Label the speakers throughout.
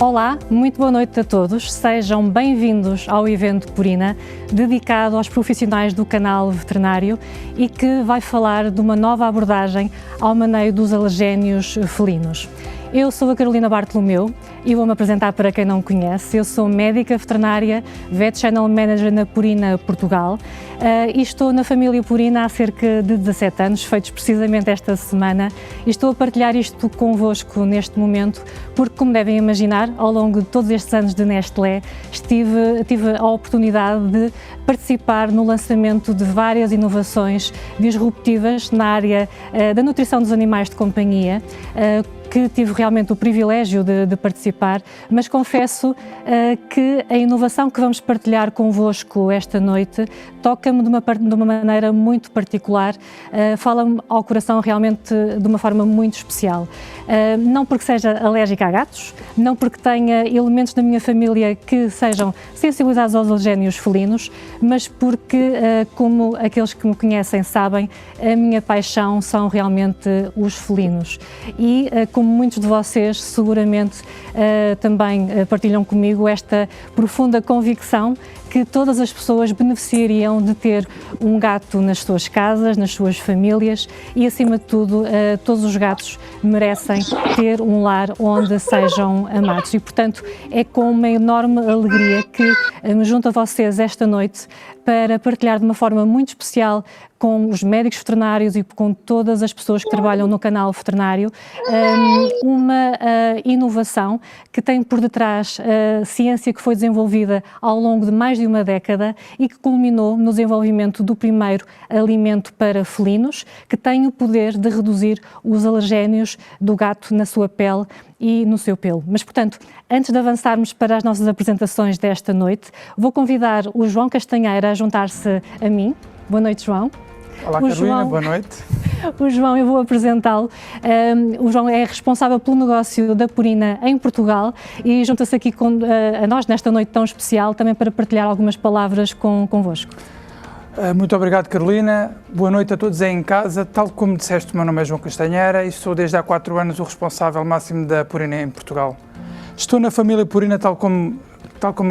Speaker 1: Olá, muito boa noite a todos. Sejam bem-vindos ao evento Purina, dedicado aos profissionais do canal veterinário e que vai falar de uma nova abordagem ao maneio dos alergénios felinos. Eu sou a Carolina Bartolomeu e vou-me apresentar para quem não me conhece. Eu sou médica veterinária, Vet Channel Manager na Purina Portugal e estou na família Purina há cerca de 17 anos, feitos precisamente esta semana, e estou a partilhar isto convosco neste momento porque, como devem imaginar, ao longo de todos estes anos de Nestlé, tive a oportunidade de participar no lançamento de várias inovações disruptivas na área da nutrição dos animais de companhia, que tive realmente o privilégio de participar, mas confesso que a inovação que vamos partilhar convosco esta noite toca-me de uma maneira muito particular, fala-me ao coração realmente de uma forma muito especial. Não porque seja alérgica a gatos, não porque tenha elementos da minha família que sejam sensibilizados aos alergénios felinos, mas porque, como aqueles que me conhecem sabem, a minha paixão são realmente os felinos. E, como muitos de vocês seguramente também partilham comigo esta profunda convicção que todas as pessoas beneficiariam de ter um gato nas suas casas, nas suas famílias e, acima de tudo, todos os gatos merecem ter um lar onde sejam amados. E, portanto, é com uma enorme alegria que me junto a vocês esta noite para partilhar de uma forma muito especial com os médicos veterinários e com todas as pessoas que trabalham no canal veterinário, uma inovação que tem por detrás ciência que foi desenvolvida ao longo de mais de uma década e que culminou no desenvolvimento do primeiro alimento para felinos, que tem o poder de reduzir os alergénios do gato na sua pele e no seu pelo. Mas, portanto, antes de avançarmos para as nossas apresentações desta noite, vou convidar o João Castanheira a juntar-se a mim. Boa noite, João.
Speaker 2: Olá, Carolina, boa noite.
Speaker 1: O João, eu vou apresentá-lo. O João é responsável pelo negócio da Purina em Portugal e junta-se aqui a nós nesta noite tão especial também para partilhar algumas palavras convosco.
Speaker 2: Muito obrigado, Carolina. Boa noite a todos aí em casa. Tal como disseste, o meu nome é João Castanheira e sou desde há 4 anos o responsável máximo da Purina em Portugal. Estou na família Purina, tal como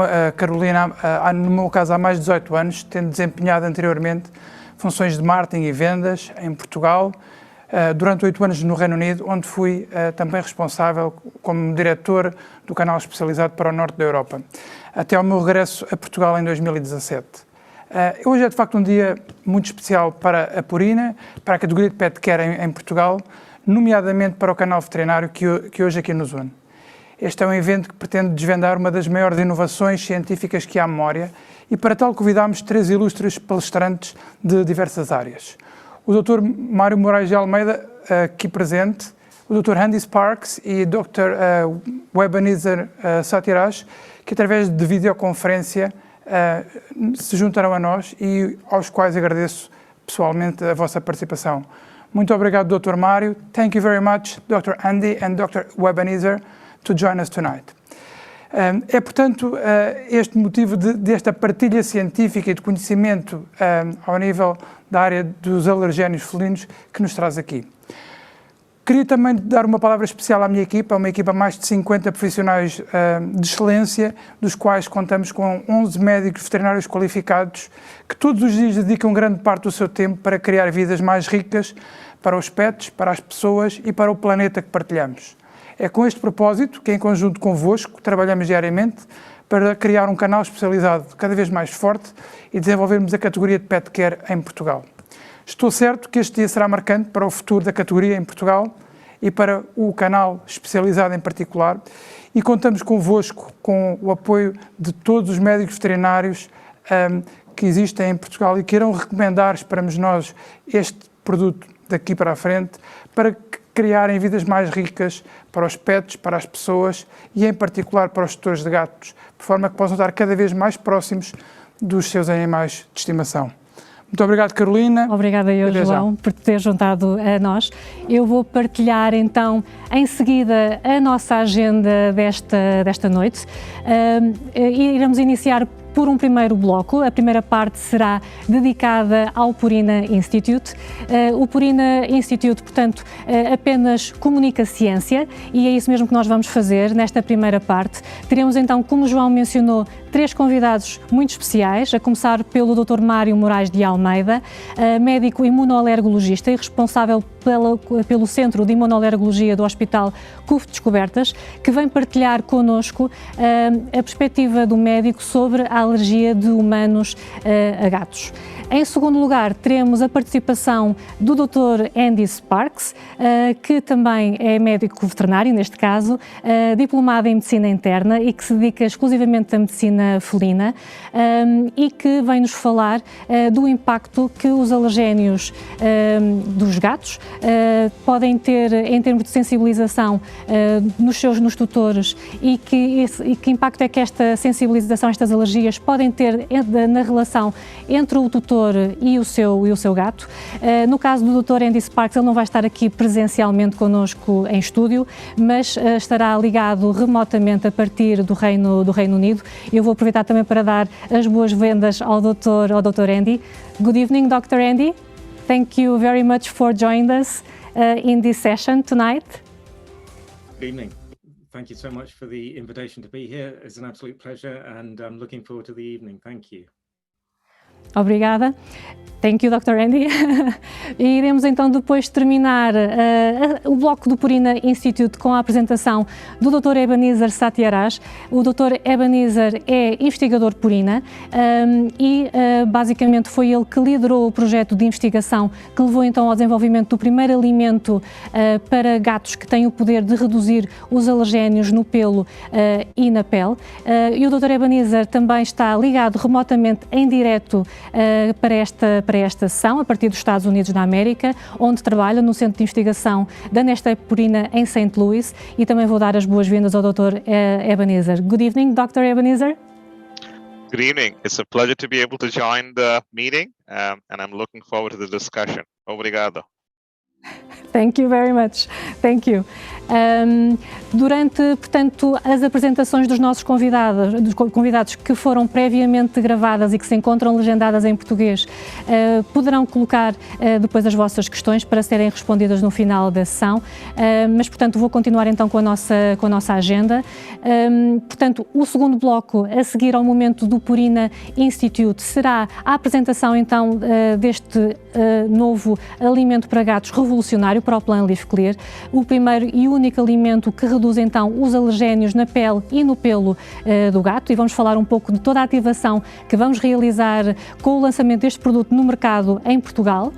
Speaker 2: a Carolina, no meu caso há mais de 18 anos, tendo desempenhado anteriormente funções de marketing e vendas em Portugal, durante 8 anos no Reino Unido, onde fui também responsável como diretor do canal especializado para o norte da Europa, até ao meu regresso a Portugal em 2017. Hoje é de facto um dia muito especial para a Purina, para a categoria de Pet Care em Portugal, nomeadamente para o canal veterinário que hoje aqui nos une. Este é um evento que pretende desvendar uma das maiores inovações científicas que há à memória e para tal convidámos 3 ilustres palestrantes de diversas áreas. O Dr. Mário Moraes de Almeida, aqui presente, o Dr. Andy Sparks e o Dr. Ebenezer Satiraj, que através de videoconferência se juntarão a nós e aos quais agradeço pessoalmente a vossa participação. Muito obrigado, Dr. Mário. Thank you very much, Dr. Andy and Dr. Ebenezer, to join us tonight. É, portanto, este motivo desta partilha científica e de conhecimento ao nível da área dos alergénios felinos que nos traz aqui. Queria também dar uma palavra especial à minha equipa, uma equipa de mais de 50 profissionais de excelência, dos quais contamos com 11 médicos veterinários qualificados, que todos os dias dedicam grande parte do seu tempo para criar vidas mais ricas para os pets, para as pessoas e para o planeta que partilhamos. É com este propósito que, em conjunto convosco, trabalhamos diariamente para criar um canal especializado cada vez mais forte e desenvolvermos a categoria de Pet Care em Portugal. Estou certo que este dia será marcante para o futuro da categoria em Portugal e para o canal especializado em particular e contamos convosco com o apoio de todos os médicos veterinários que existem em Portugal e que irão recomendar, esperamos nós, este produto daqui para a frente para criarem vidas mais ricas para os pets, para as pessoas e, em particular, para os tutores de gatos, de forma que possam estar cada vez mais próximos dos seus animais de estimação. Muito obrigado, Carolina.
Speaker 1: Obrigada eu, João, por te ter juntado a nós. Eu vou partilhar, então, em seguida, a nossa agenda desta noite. Iremos iniciar por um primeiro bloco. A primeira parte será dedicada ao Purina Institute. O Purina Institute, portanto, apenas comunica ciência e é isso mesmo que nós vamos fazer nesta primeira parte. Teremos então, como o João mencionou, 3 convidados muito especiais, a começar pelo Dr. Mário Moraes de Almeida, médico imunoalergologista e responsável pelo Centro de Imunoalergologia do Hospital CUF Descobertas, que vem partilhar connosco a perspectiva do médico sobre a alergia de humanos a gatos. Em segundo lugar, teremos a participação do Dr. Andy Sparks, que também é médico veterinário, neste caso, diplomado em Medicina Interna e que se dedica exclusivamente à medicina felina e que vem nos falar do impacto que os alergénios dos gatos podem ter em termos de sensibilização nos tutores e que impacto é que esta sensibilização, estas alergias podem ter na relação entre o tutor e o seu gato. No caso do Dr. Andy Sparks, ele não vai estar aqui presencialmente connosco em estúdio, mas estará ligado remotamente a partir do Reino Unido. Eu vou aproveitar também para dar as boas-vindas ao Dr. Andy. Good evening, Dr. Andy. Thank you very much for joining us in this session tonight.
Speaker 3: Good evening. Thank you so much for the invitation to be here. It's an absolute pleasure and I'm looking forward to the evening. Thank you.
Speaker 1: Obrigada. Thank you, Dr. Andy. E iremos então depois terminar o bloco do Purina Institute com a apresentação do Dr. Ebenezer Satyaraj. O Dr. Ebenezer é investigador Purina e basicamente foi ele que liderou o projeto de investigação que levou então ao desenvolvimento do primeiro alimento para gatos que tem o poder de reduzir os alergénios no pelo e na pele. E o Dr. Ebenezer também está ligado remotamente em direto para esta sessão, a partir dos Estados Unidos da América, onde trabalha no Centro de Investigação da Nestlé Purina em St. Louis, e também vou dar as boas-vindas ao Dr. Ebenezer. Good evening, Dr. Ebenezer.
Speaker 4: Good evening. It's a pleasure to be able to join the meeting, and I'm looking forward to the discussion. Obrigado.
Speaker 1: Thank you very much. Thank you. Durante, portanto, as apresentações dos nossos convidados que foram previamente gravadas e que se encontram legendadas em português, poderão colocar depois as vossas questões para serem respondidas no final da sessão, mas, portanto, vou continuar então com a nossa agenda. Portanto, o segundo bloco, a seguir ao momento do Purina Institute, será a apresentação então deste novo alimento para gatos revolucionário para o Plan Leaf Clear, o primeiro e único alimento que reduz então os alergénios na pele e no pelo do gato, e vamos falar um pouco de toda a ativação que vamos realizar com o lançamento deste produto no mercado em Portugal.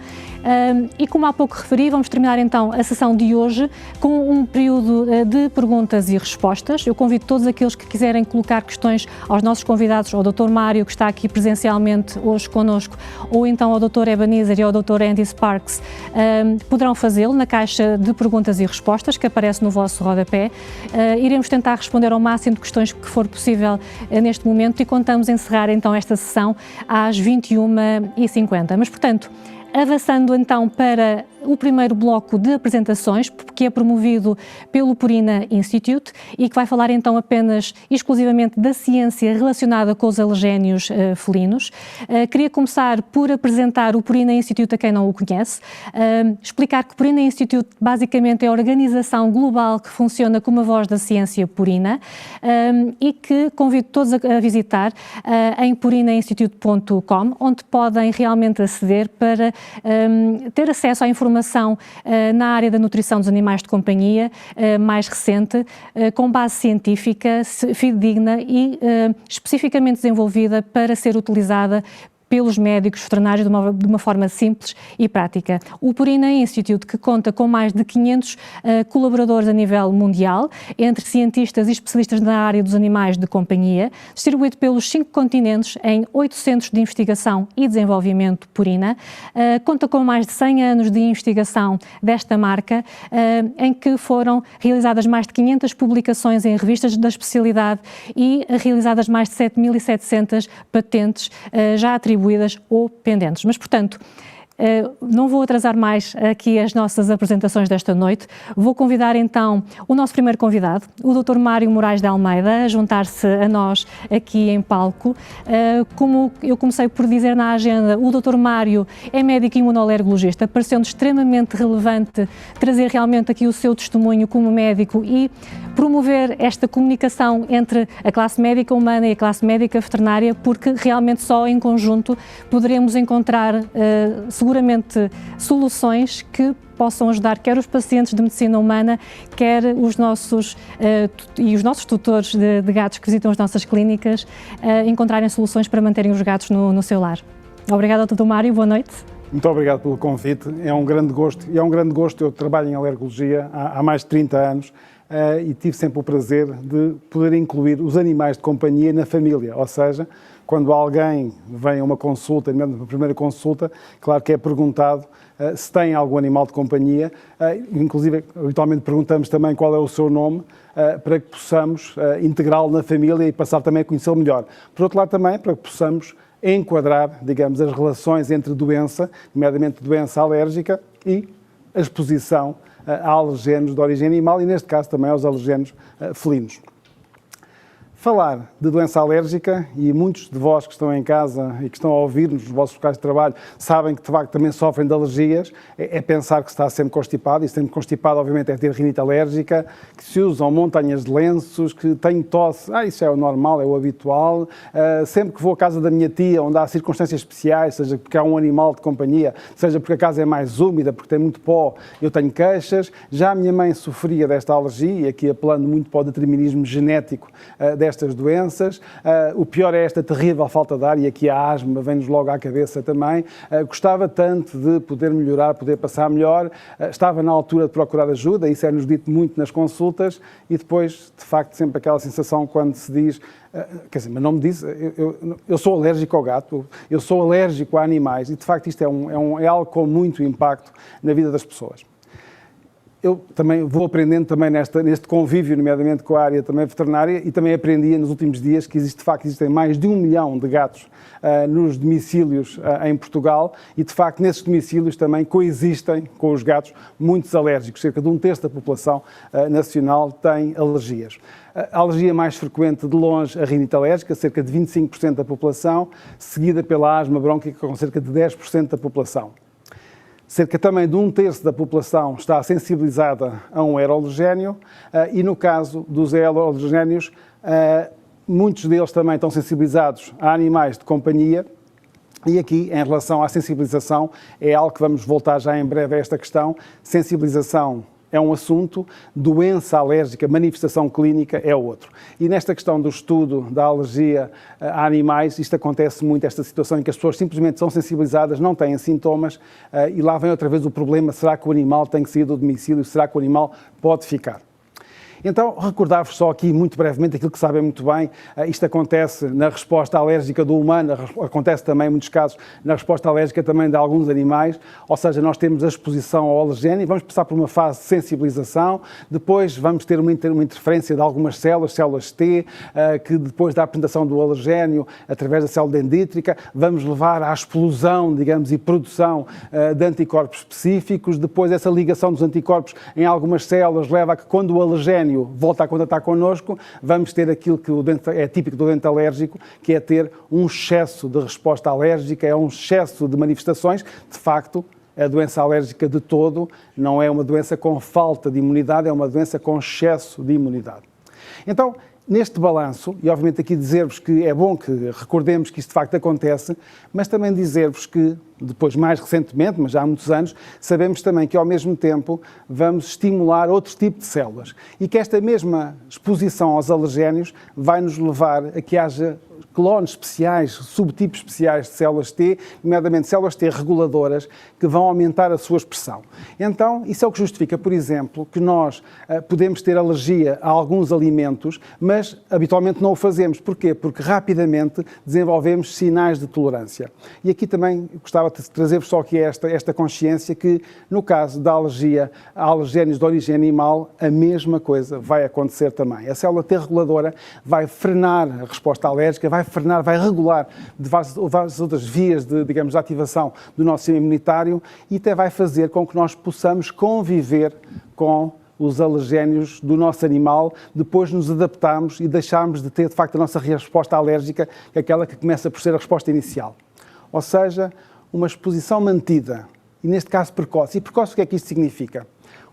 Speaker 1: E como há pouco referi, vamos terminar então a sessão de hoje com um período de perguntas e respostas. Eu convido todos aqueles que quiserem colocar questões aos nossos convidados, ao Dr. Mário, que está aqui presencialmente hoje connosco, ou então ao Dr. Ebenezer e ao Dr. Andy Sparks, poderão fazê-lo na caixa de perguntas e respostas que aparece no vosso rodapé. Iremos tentar responder ao máximo de questões que for possível neste momento e contamos encerrar então esta sessão às 21h50. Mas, portanto, avançando então para o primeiro bloco de apresentações, que é promovido pelo Purina Institute e que vai falar então apenas exclusivamente da ciência relacionada com os alergénios felinos. Queria começar por apresentar o Purina Institute a quem não o conhece, explicar que o Purina Institute basicamente é a organização global que funciona como a voz da ciência purina e que convido todos a visitar em purinainstitute.com, onde podem realmente aceder para ter acesso à informação na área da nutrição dos animais de companhia mais recente, com base científica, fidedigna e especificamente desenvolvida para ser utilizada pelos médicos veterinários de uma forma simples e prática. O Purina Institute, que conta com mais de 500 colaboradores a nível mundial, entre cientistas e especialistas na área dos animais de companhia, distribuído pelos 5 continentes em 8 centros de investigação e desenvolvimento Purina, conta com mais de 100 anos de investigação desta marca, em que foram realizadas mais de 500 publicações em revistas da especialidade e realizadas mais de 7.700 patentes já atribuídas ou pendentes. Mas, portanto, Não vou atrasar mais aqui as nossas apresentações desta noite. Vou convidar então o nosso primeiro convidado, o Dr. Mário Moraes de Almeida, a juntar-se a nós aqui em palco. Como eu comecei por dizer na agenda, o Dr. Mário é médico imunoalergologista, parecendo extremamente relevante trazer realmente aqui o seu testemunho como médico e promover esta comunicação entre a classe médica humana e a classe médica veterinária, porque realmente só em conjunto poderemos encontrar seguramente soluções que possam ajudar quer os pacientes de medicina humana, quer os nossos tutores de gatos que visitam as nossas clínicas, encontrarem soluções para manterem os gatos no seu lar. Obrigada, Dr. Mário, boa noite.
Speaker 5: Muito obrigado pelo convite, é um grande gosto, eu trabalho em alergologia há mais de 30 anos e tive sempre o prazer de poder incluir os animais de companhia na família, ou seja, quando alguém vem a uma consulta, mesmo na primeira consulta, claro que é perguntado se tem algum animal de companhia, inclusive habitualmente perguntamos também qual é o seu nome, para que possamos integrá-lo na família e passar também a conhecê-lo melhor. Por outro lado também, para que possamos enquadrar, digamos, as relações entre doença, nomeadamente doença alérgica e a exposição a alergenos de origem animal e, neste caso, também aos alergenos felinos. Falar de doença alérgica, e muitos de vós que estão em casa e que estão a ouvir-nos nos vossos locais de trabalho sabem que de facto também sofrem de alergias, é pensar que se está sempre constipado, e sempre constipado obviamente é ter rinite alérgica, que se usam montanhas de lenços, que tenho tosse, isso é o normal, é o habitual, sempre que vou à casa da minha tia, onde há circunstâncias especiais, seja porque há um animal de companhia, seja porque a casa é mais úmida, porque tem muito pó, eu tenho queixas. Já a minha mãe sofria desta alergia, aqui apelando muito para o determinismo genético destas doenças. O pior é esta terrível falta de ar, e aqui a asma vem-nos logo à cabeça também. Gostava tanto de poder melhorar, poder passar melhor, estava na altura de procurar ajuda, isso é-nos dito muito nas consultas, e depois, de facto, sempre aquela sensação quando se diz, quer dizer, mas não me diz, eu sou alérgico ao gato, eu sou alérgico a animais, e de facto isto é algo com muito impacto na vida das pessoas. Eu também vou aprendendo também neste convívio, nomeadamente com a área também veterinária, e também aprendi nos últimos dias que existem mais de 1 milhão de gatos nos domicílios em Portugal, e de facto nesses domicílios também coexistem com os gatos muitos alérgicos. Cerca de 1/3 da população nacional tem alergias. A alergia mais frequente de longe, a rinite alérgica, cerca de 25% da população, seguida pela asma brônquica com cerca de 10% da população. Cerca também de 1/3 da população está sensibilizada a um aeroalergénio e no caso dos aeroalergénios, muitos deles também estão sensibilizados a animais de companhia. E aqui, em relação à sensibilização, é algo que vamos voltar já em breve a esta questão. Sensibilização é um assunto, doença alérgica, manifestação clínica é outro. E nesta questão do estudo da alergia a animais, isto acontece muito, esta situação em que as pessoas simplesmente são sensibilizadas, não têm sintomas, e lá vem outra vez o problema, será que o animal tem que sair do domicílio, será que o animal pode ficar? Então, recordar-vos só aqui, muito brevemente, aquilo que sabem muito bem, isto acontece na resposta alérgica do humano, acontece também, em muitos casos, na resposta alérgica também de alguns animais, ou seja, nós temos a exposição ao alergénio, vamos passar por uma fase de sensibilização, depois vamos ter uma interferência de algumas células T, que depois da apresentação do alergénio, através da célula dendrítica, vamos levar à explosão, digamos, e produção de anticorpos específicos, depois essa ligação dos anticorpos em algumas células leva a que quando o alergénio volta a contactar connosco, vamos ter aquilo que é típico do doente alérgico, que é ter um excesso de resposta alérgica, é um excesso de manifestações. De facto, a doença alérgica de todo não é uma doença com falta de imunidade, é uma doença com excesso de imunidade. Então, neste balanço, e obviamente aqui dizer-vos que é bom que recordemos que isto de facto acontece, mas também dizer-vos que, depois mais recentemente, mas já há muitos anos, sabemos também que ao mesmo tempo vamos estimular outro tipo de células e que esta mesma exposição aos alergénios vai nos levar a que haja clones especiais, subtipos especiais de células T, nomeadamente células T reguladoras, que vão aumentar a sua expressão. Então, isso é o que justifica, por exemplo, que nós podemos ter alergia a alguns alimentos, mas habitualmente não o fazemos. Porquê? Porque rapidamente desenvolvemos sinais de tolerância. E aqui também gostava de trazer-vos só aqui esta consciência que, no caso da alergia a alergénios de origem animal, a mesma coisa vai acontecer também. A célula T reguladora vai frenar a resposta alérgica, vai vai frenar, vai regular de várias outras vias de ativação do nosso sistema imunitário e até vai fazer com que nós possamos conviver com os alergénios do nosso animal, depois nos adaptarmos e deixarmos de ter, de facto, a nossa resposta alérgica, que é aquela que começa por ser a resposta inicial. Ou seja, uma exposição mantida, e neste caso precoce. E precoce o que é que isto significa?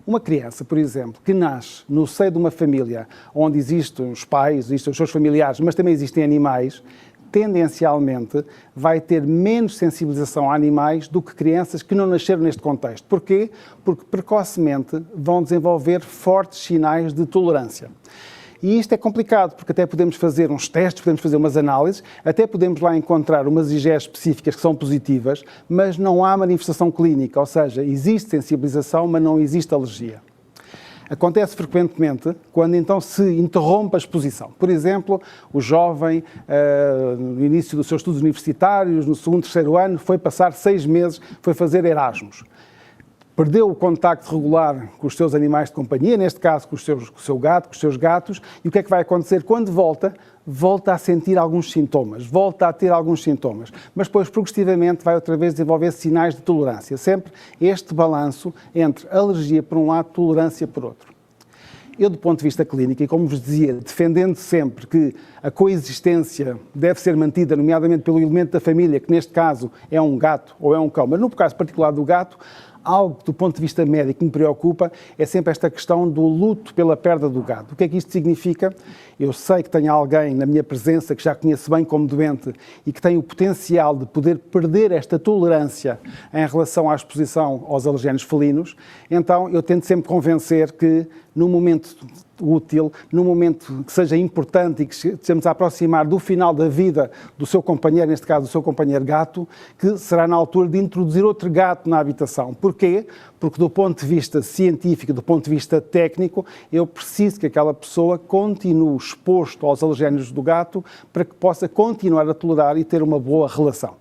Speaker 5: Uma criança, por exemplo, que nasce no seio de uma família onde existem os pais, existem os seus familiares, mas também existem animais, tendencialmente vai ter menos sensibilização a animais do que crianças que não nasceram neste contexto. Porquê? Porque precocemente vão desenvolver fortes sinais de tolerância. E isto é complicado, porque até podemos fazer uns testes, podemos fazer umas análises, até podemos lá encontrar umas IgEs específicas que são positivas, mas não há manifestação clínica, ou seja, existe sensibilização, mas não existe alergia. Acontece frequentemente quando então se interrompe a exposição. Por exemplo, o jovem, no início dos seus estudos universitários, no segundo, terceiro ano, foi passar 6 meses, foi fazer Erasmus. Perdeu o contacto regular com os seus animais de companhia, neste caso com o seu gato, com os seus gatos, e o que é que vai acontecer? Quando volta a sentir alguns sintomas, volta a ter alguns sintomas, mas depois progressivamente vai outra vez desenvolver sinais de tolerância. Sempre este balanço entre alergia por um lado, tolerância por outro. Eu, do ponto de vista clínico, e como vos dizia, defendendo sempre que a coexistência deve ser mantida, nomeadamente pelo elemento da família, que neste caso é um gato ou é um cão, mas no caso particular do gato, algo que do ponto de vista médico me preocupa é sempre esta questão do luto pela perda do gato. O que é que isto significa? Eu sei que tenho alguém na minha presença que já conheço bem como doente e que tem o potencial de poder perder esta tolerância em relação à exposição aos alergénios felinos, então eu tento sempre convencer que no momento útil, no momento que seja importante e que estejamos a aproximar do final da vida do seu companheiro, neste caso do seu companheiro gato, que será na altura de introduzir outro gato na habitação. Porquê? Porque do ponto de vista científico, do ponto de vista técnico, eu preciso que aquela pessoa continue exposto aos alergénios do gato para que possa continuar a tolerar e ter uma boa relação.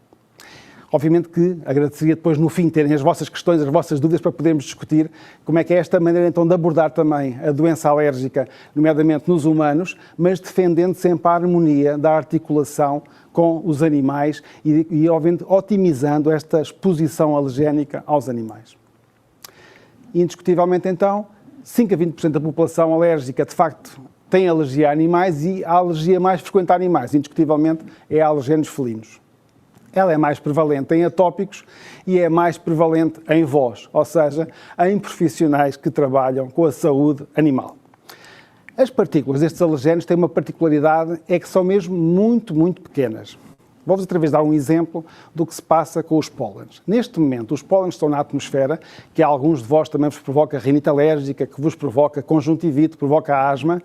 Speaker 5: Obviamente que agradeceria depois no fim terem as vossas questões, as vossas dúvidas para podermos discutir como é que é esta maneira então de abordar também a doença alérgica, nomeadamente nos humanos, mas defendendo sempre a harmonia da articulação com os animais e obviamente otimizando esta exposição alergénica aos animais. Indiscutivelmente então, 5 a 20% da população alérgica de facto tem alergia a animais e a alergia mais frequente a animais, indiscutivelmente, é a alergénios felinos. Ela é mais prevalente em atópicos e é mais prevalente em vós, ou seja, em profissionais que trabalham com a saúde animal. As partículas destes alergénios têm uma particularidade, é que são mesmo muito, muito pequenas. Vou-vos outra vez dar um exemplo do que se passa com os pólenes. Neste momento, os pólenes estão na atmosfera, que a alguns de vós também vos provoca rinite alérgica, que vos provoca conjuntivite, provoca asma,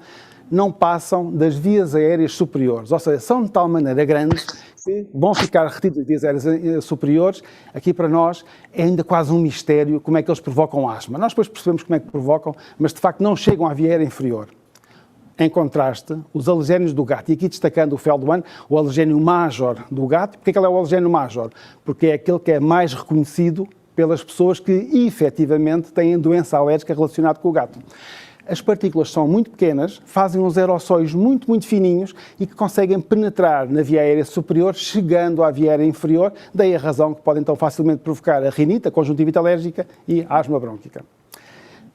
Speaker 5: não passam das vias aéreas superiores, ou seja, são de tal maneira grandes que vão ficar retidos das vias aéreas superiores. Aqui para nós é ainda quase um mistério como é que eles provocam asma. Nós depois percebemos como é que provocam, mas de facto não chegam à via aérea inferior. Em contraste, os alergénios do gato, e aqui destacando o Feldman, o alergénio major do gato. Porquê que ele é o alergénio major? Porque é aquele que é mais reconhecido pelas pessoas que efetivamente têm doença alérgica relacionada com o gato. As partículas são muito pequenas, fazem uns aerossóis muito, muito fininhos e que conseguem penetrar na via aérea superior, chegando à via aérea inferior, daí a razão que podem então facilmente provocar a rinite, a conjuntivite alérgica e a asma brônquica.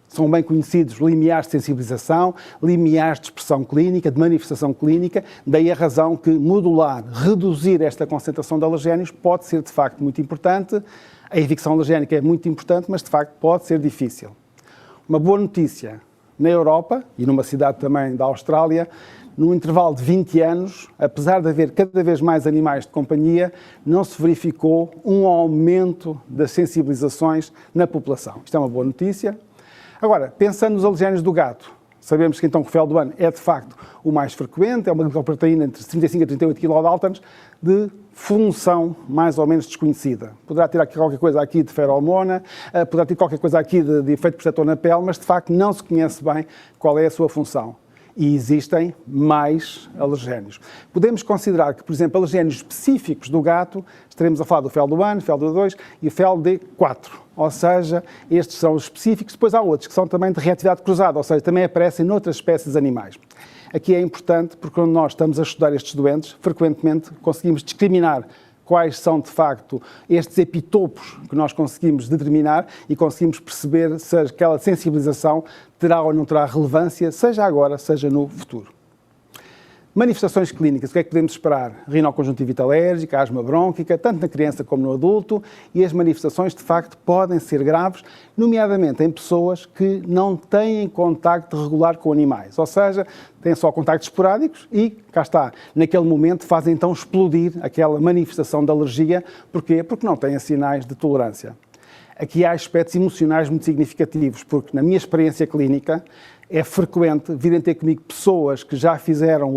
Speaker 5: São bem conhecidos limiares de sensibilização, limiares de expressão clínica, de manifestação clínica, daí a razão que modular, reduzir esta concentração de alergénios pode ser de facto muito importante. A evicção alergénica é muito importante, mas de facto pode ser difícil. Uma boa notícia: na Europa e numa cidade também da Austrália, num intervalo de 20 anos, apesar de haver cada vez mais animais de companhia, não se verificou um aumento das sensibilizações na população. Isto é uma boa notícia. Agora, pensando nos alergénios do gato, sabemos que então o Feldman é de facto o mais frequente, é uma glicoproteína entre 35 a 38 kDa de função mais ou menos desconhecida. Poderá ter qualquer coisa aqui de feromona, poderá ter qualquer coisa aqui de efeito protetor na pele, mas de facto não se conhece bem qual é a sua função. E existem mais alergénios. Podemos considerar que, por exemplo, alergénios específicos do gato, estaremos a falar do FeLD1, FeLD2 e o FeLD4. Ou seja, estes são os específicos. Depois há outros que são também de reatividade cruzada, ou seja, também aparecem noutras espécies animais. Aqui é importante porque quando nós estamos a estudar estes doentes, frequentemente conseguimos discriminar quais são, de facto, estes epitopos que nós conseguimos determinar e conseguimos perceber se aquela sensibilização terá ou não terá relevância, seja agora, seja no futuro. Manifestações clínicas, o que é que podemos esperar? Rinoconjuntivite alérgica, asma brônquica, tanto na criança como no adulto, e as manifestações, de facto, podem ser graves, nomeadamente em pessoas que não têm contacto regular com animais, ou seja, têm só contactos esporádicos e, cá está, naquele momento fazem então explodir aquela manifestação de alergia. Porquê? Porque não têm sinais de tolerância. Aqui há aspectos emocionais muito significativos, porque na minha experiência clínica é frequente virem ter comigo pessoas que já fizeram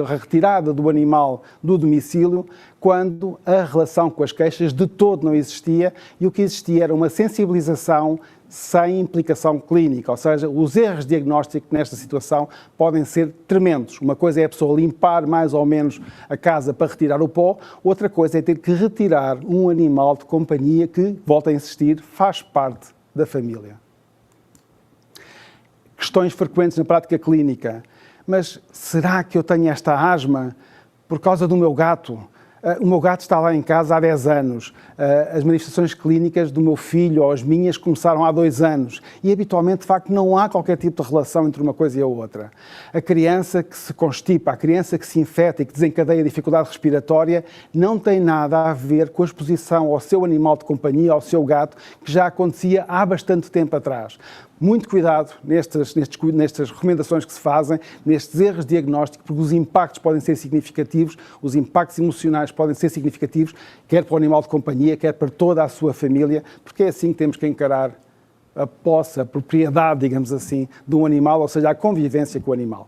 Speaker 5: a retirada do animal do domicílio quando a relação com as queixas de todo não existia e o que existia era uma sensibilização sem implicação clínica, ou seja, os erros diagnósticos nesta situação podem ser tremendos. Uma coisa é a pessoa limpar mais ou menos a casa para retirar o pó, outra coisa é ter que retirar um animal de companhia que, volto a insistir, faz parte da família. Questões frequentes na prática clínica. Mas será que eu tenho esta asma por causa do meu gato? O meu gato está lá em casa há 10 anos. As manifestações clínicas do meu filho ou as minhas começaram há 2 anos. E, habitualmente, de facto, não há qualquer tipo de relação entre uma coisa e a outra. A criança que se constipa, a criança que se infecta e que desencadeia dificuldade respiratória não tem nada a ver com a exposição ao seu animal de companhia, ao seu gato, que já acontecia há bastante tempo atrás. Muito cuidado nestas recomendações que se fazem, nestes erros diagnósticos, porque os impactos podem ser significativos, os impactos emocionais podem ser significativos, quer para o animal de companhia, quer para toda a sua família, porque é assim que temos que encarar a posse, a propriedade, digamos assim, de um animal, ou seja, a convivência com o animal.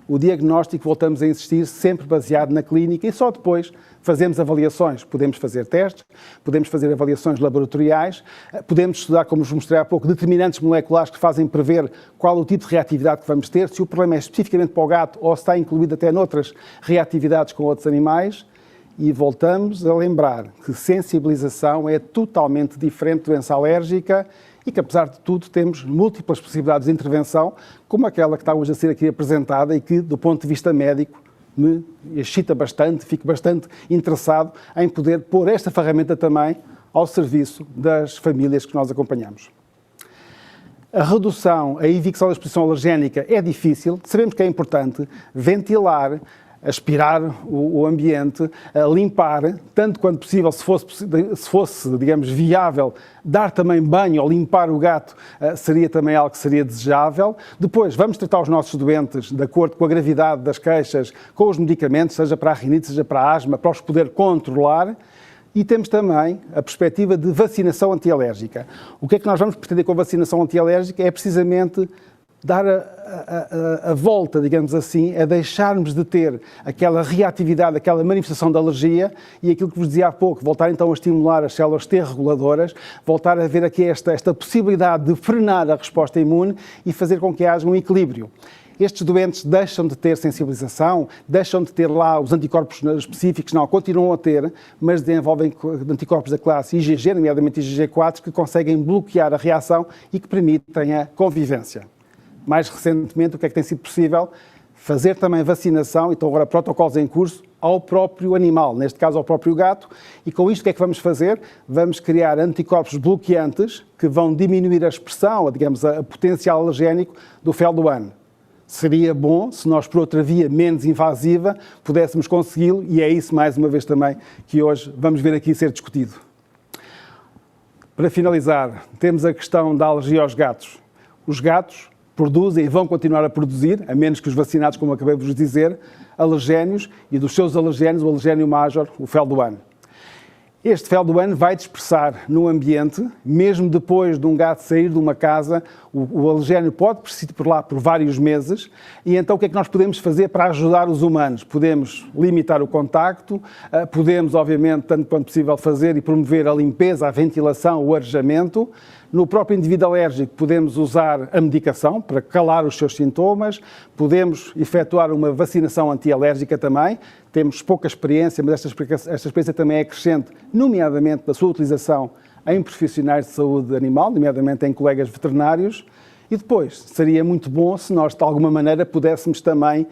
Speaker 5: O diagnóstico, voltamos a insistir, sempre baseado na clínica e só depois fazemos avaliações. Podemos fazer testes, podemos fazer avaliações laboratoriais, podemos estudar, como vos mostrei há pouco, determinantes moleculares que fazem prever qual o tipo de reatividade que vamos ter, se o problema é especificamente para o gato ou se está incluído até noutras reatividades com outros animais. E voltamos a lembrar que sensibilização é totalmente diferente de doença alérgica e que, apesar de tudo, temos múltiplas possibilidades de intervenção, como aquela que está hoje a ser aqui apresentada e que, do ponto de vista médico, me excita bastante, fico bastante interessado em poder pôr esta ferramenta também ao serviço das famílias que nós acompanhamos. A redução, a evicção da exposição alergénica é difícil, sabemos que é importante ventilar, aspirar o ambiente, limpar, tanto quanto possível, se fosse, digamos, viável, dar também banho ou limpar o gato seria também algo que seria desejável. Depois, vamos tratar os nossos doentes de acordo com a gravidade das queixas, com os medicamentos, seja para a rinite, seja para a asma, para os poder controlar. E temos também a perspectiva de vacinação antialérgica. O que é que nós vamos pretender com a vacinação antialérgica? É precisamente dar a volta, digamos assim, a deixarmos de ter aquela reatividade, aquela manifestação de alergia e aquilo que vos dizia há pouco, voltar então a estimular as células T reguladoras, voltar a ver aqui esta possibilidade de frenar a resposta imune e fazer com que haja um equilíbrio. Estes doentes deixam de ter sensibilização, deixam de ter lá os anticorpos específicos, não, continuam a ter, mas desenvolvem anticorpos da classe IgG, nomeadamente IgG4, que conseguem bloquear a reação e que permitem a convivência. Mais recentemente, o que é que tem sido possível? Fazer também vacinação, então agora protocolos em curso, ao próprio animal, neste caso ao próprio gato, e com isto o que é que vamos fazer? Vamos criar anticorpos bloqueantes que vão diminuir a expressão, digamos, a potencial alergénico do fel do ano. Seria bom se nós, por outra via menos invasiva, pudéssemos consegui-lo, e é isso, mais uma vez também, que hoje vamos ver aqui ser discutido. Para finalizar, temos a questão da alergia aos gatos. Os gatos produzem e vão continuar a produzir, a menos que os vacinados, como acabei de vos dizer, alergénios, e dos seus alergénios, o alergénio major, o fel do ano. Este fel do ano vai dispersar no ambiente, mesmo depois de um gato sair de uma casa, o alergénio pode persistir por lá por vários meses, e então o que é que nós podemos fazer para ajudar os humanos? Podemos limitar o contacto, podemos, obviamente, tanto quanto possível, fazer e promover a limpeza, a ventilação, o arejamento. No próprio indivíduo alérgico podemos usar a medicação para calar os seus sintomas, podemos efetuar uma vacinação antialérgica também, temos pouca experiência, mas esta experiência também é crescente, nomeadamente da sua utilização em profissionais de saúde animal, nomeadamente em colegas veterinários, E depois, seria muito bom se nós, de alguma maneira, pudéssemos também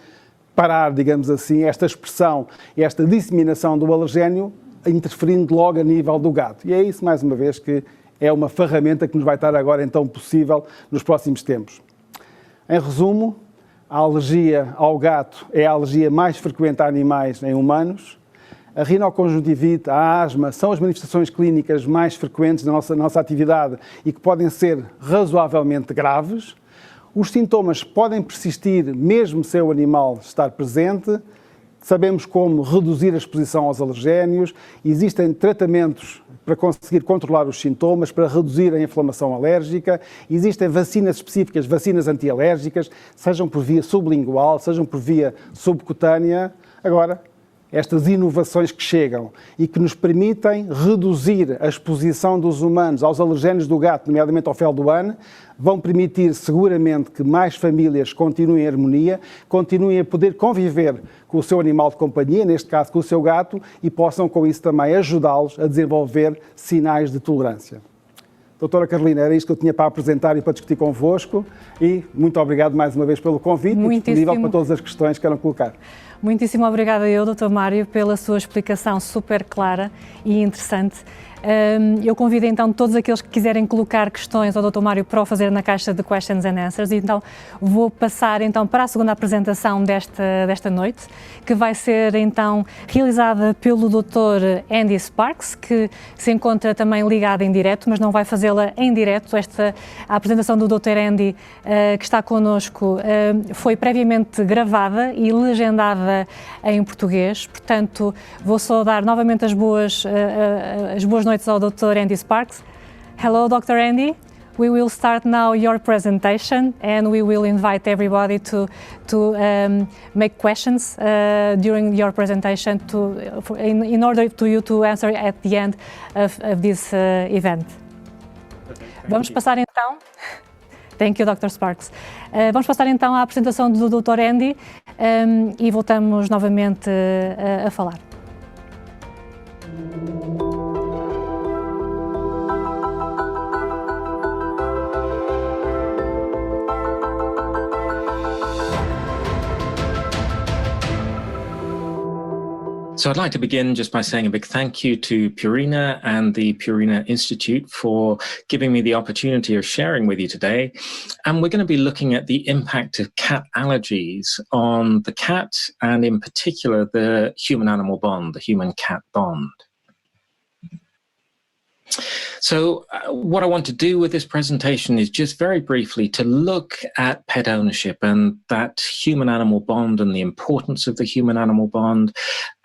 Speaker 5: parar, digamos assim, esta expressão, esta disseminação do alergénio, interferindo logo a nível do gato. E é isso, mais uma vez, que é uma ferramenta que nos vai estar agora, então, possível nos próximos tempos. Em resumo, a alergia ao gato é a alergia mais frequente a animais em humanos. A rinoconjuntivite, a asma, são as manifestações clínicas mais frequentes da nossa atividade e que podem ser razoavelmente graves. Os sintomas podem persistir mesmo sem o animal estar presente. Sabemos como reduzir a exposição aos alergénios. Existem tratamentos para conseguir controlar os sintomas, para reduzir a inflamação alérgica. Existem vacinas específicas, vacinas antialérgicas, sejam por via sublingual, sejam por via subcutânea. Agora, estas inovações que chegam e que nos permitem reduzir a exposição dos humanos aos alergénios do gato, nomeadamente ao fel do ane, vão permitir seguramente que mais famílias continuem em harmonia, continuem a poder conviver com o seu animal de companhia, neste caso com o seu gato, e possam com isso também ajudá-los a desenvolver sinais de tolerância. Doutora Carolina, era isto que eu tinha para apresentar e para discutir convosco, e muito obrigado mais uma vez pelo convite e disponível para todas as questões que queiram colocar.
Speaker 1: Muitíssimo obrigada eu, Dr. Mário, pela sua explicação super clara e interessante. Eu convido então todos aqueles que quiserem colocar questões ao Dr. Mário para o fazer na caixa de Questions and Answers. Então vou passar então para a segunda apresentação desta noite, que vai ser então realizada pelo Dr. Andy Sparks, que se encontra também ligado em direto, mas não vai fazê-la em direto. A apresentação do Dr. Andy, que está connosco, foi previamente gravada e legendada em português. Portanto, vou só dar novamente as boas noites ao Dr. Andy Sparks. Hello, Dr. Andy. We will start now your presentation, and we will invite everybody to make questions during your presentation in order to you to answer at the end of this event. Vamos passar então. Thank you, Dr. Sparks. Vamos passar então à apresentação do Dr. Andy e voltamos novamente a falar.
Speaker 3: So I'd like to begin just by saying a big thank you to Purina and the Purina Institute for giving me the opportunity of sharing with you today. And we're going to be looking at the impact of cat allergies on the cat and in particular the human-animal bond, the human-cat bond. So what I want to do with this presentation is just very briefly to look at pet ownership and that human-animal bond and the importance of the human-animal bond,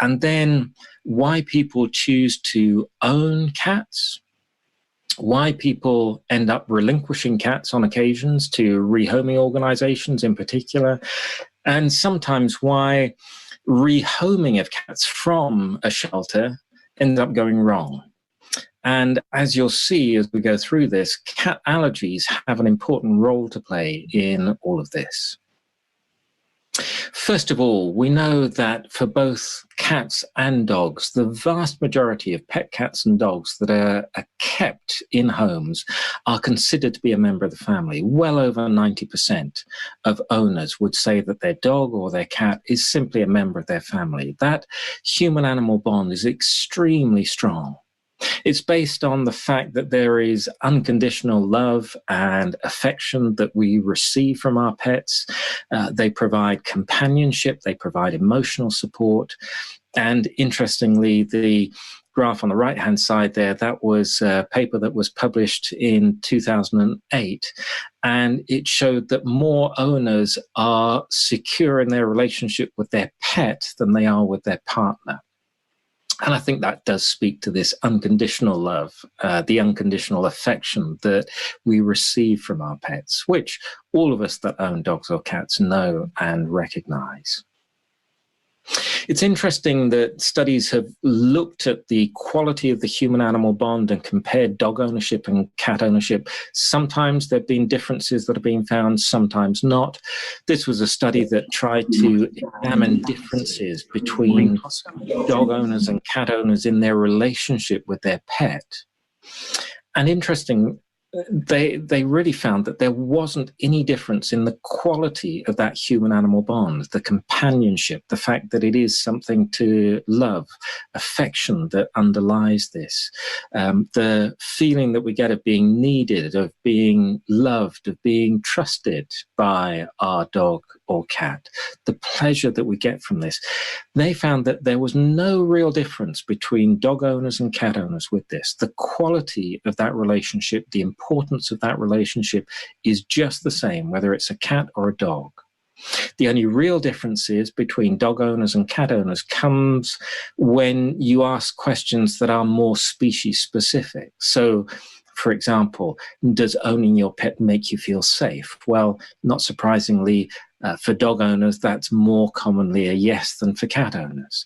Speaker 3: and then why people choose to own cats, why people end up relinquishing cats on occasions to rehoming organizations in particular, and sometimes why rehoming of cats from a shelter ends up going wrong. And as you'll see as we go through this, cat allergies have an important role to play in all of this. First of all, we know that for both cats and dogs, the vast majority of pet cats and dogs that are kept in homes are considered to be a member of the family. Well over 90% of owners would say that their dog or their cat is simply a member of their family. That human-animal bond is extremely strong. It's based on the fact that there is unconditional love and affection that we receive from our pets. They provide companionship, they provide emotional support. And interestingly, the graph on the right-hand side there, that was a paper that was published in 2008. And it showed that more owners are secure in their relationship with their pet than they are with their partner. And I think that does speak to this unconditional love, the unconditional affection that we receive from our pets, which all of us that own dogs or cats know and recognize. It's interesting that studies have looked at the quality of the human-animal bond and compared dog ownership and cat ownership. Sometimes there have been differences that have been found, sometimes not. This was a study that tried to examine differences between dog owners and cat owners in their relationship with their pet. And interesting, they really found that there wasn't any difference in the quality of that human-animal bond, the companionship, the fact that it is something to love, affection that underlies this, the feeling that we get of being needed, of being loved, of being trusted by our dog or cat, the pleasure that we get from this. They found that there was no real difference between dog owners and cat owners with this. The quality of that relationship, the importance of that relationship is just the same, whether it's a cat or a dog. The only real differences between dog owners and cat owners comes when you ask questions that are more species specific. So, for example, does owning your pet make you feel safe? Well, not surprisingly, for dog owners, that's more commonly a yes than for cat owners.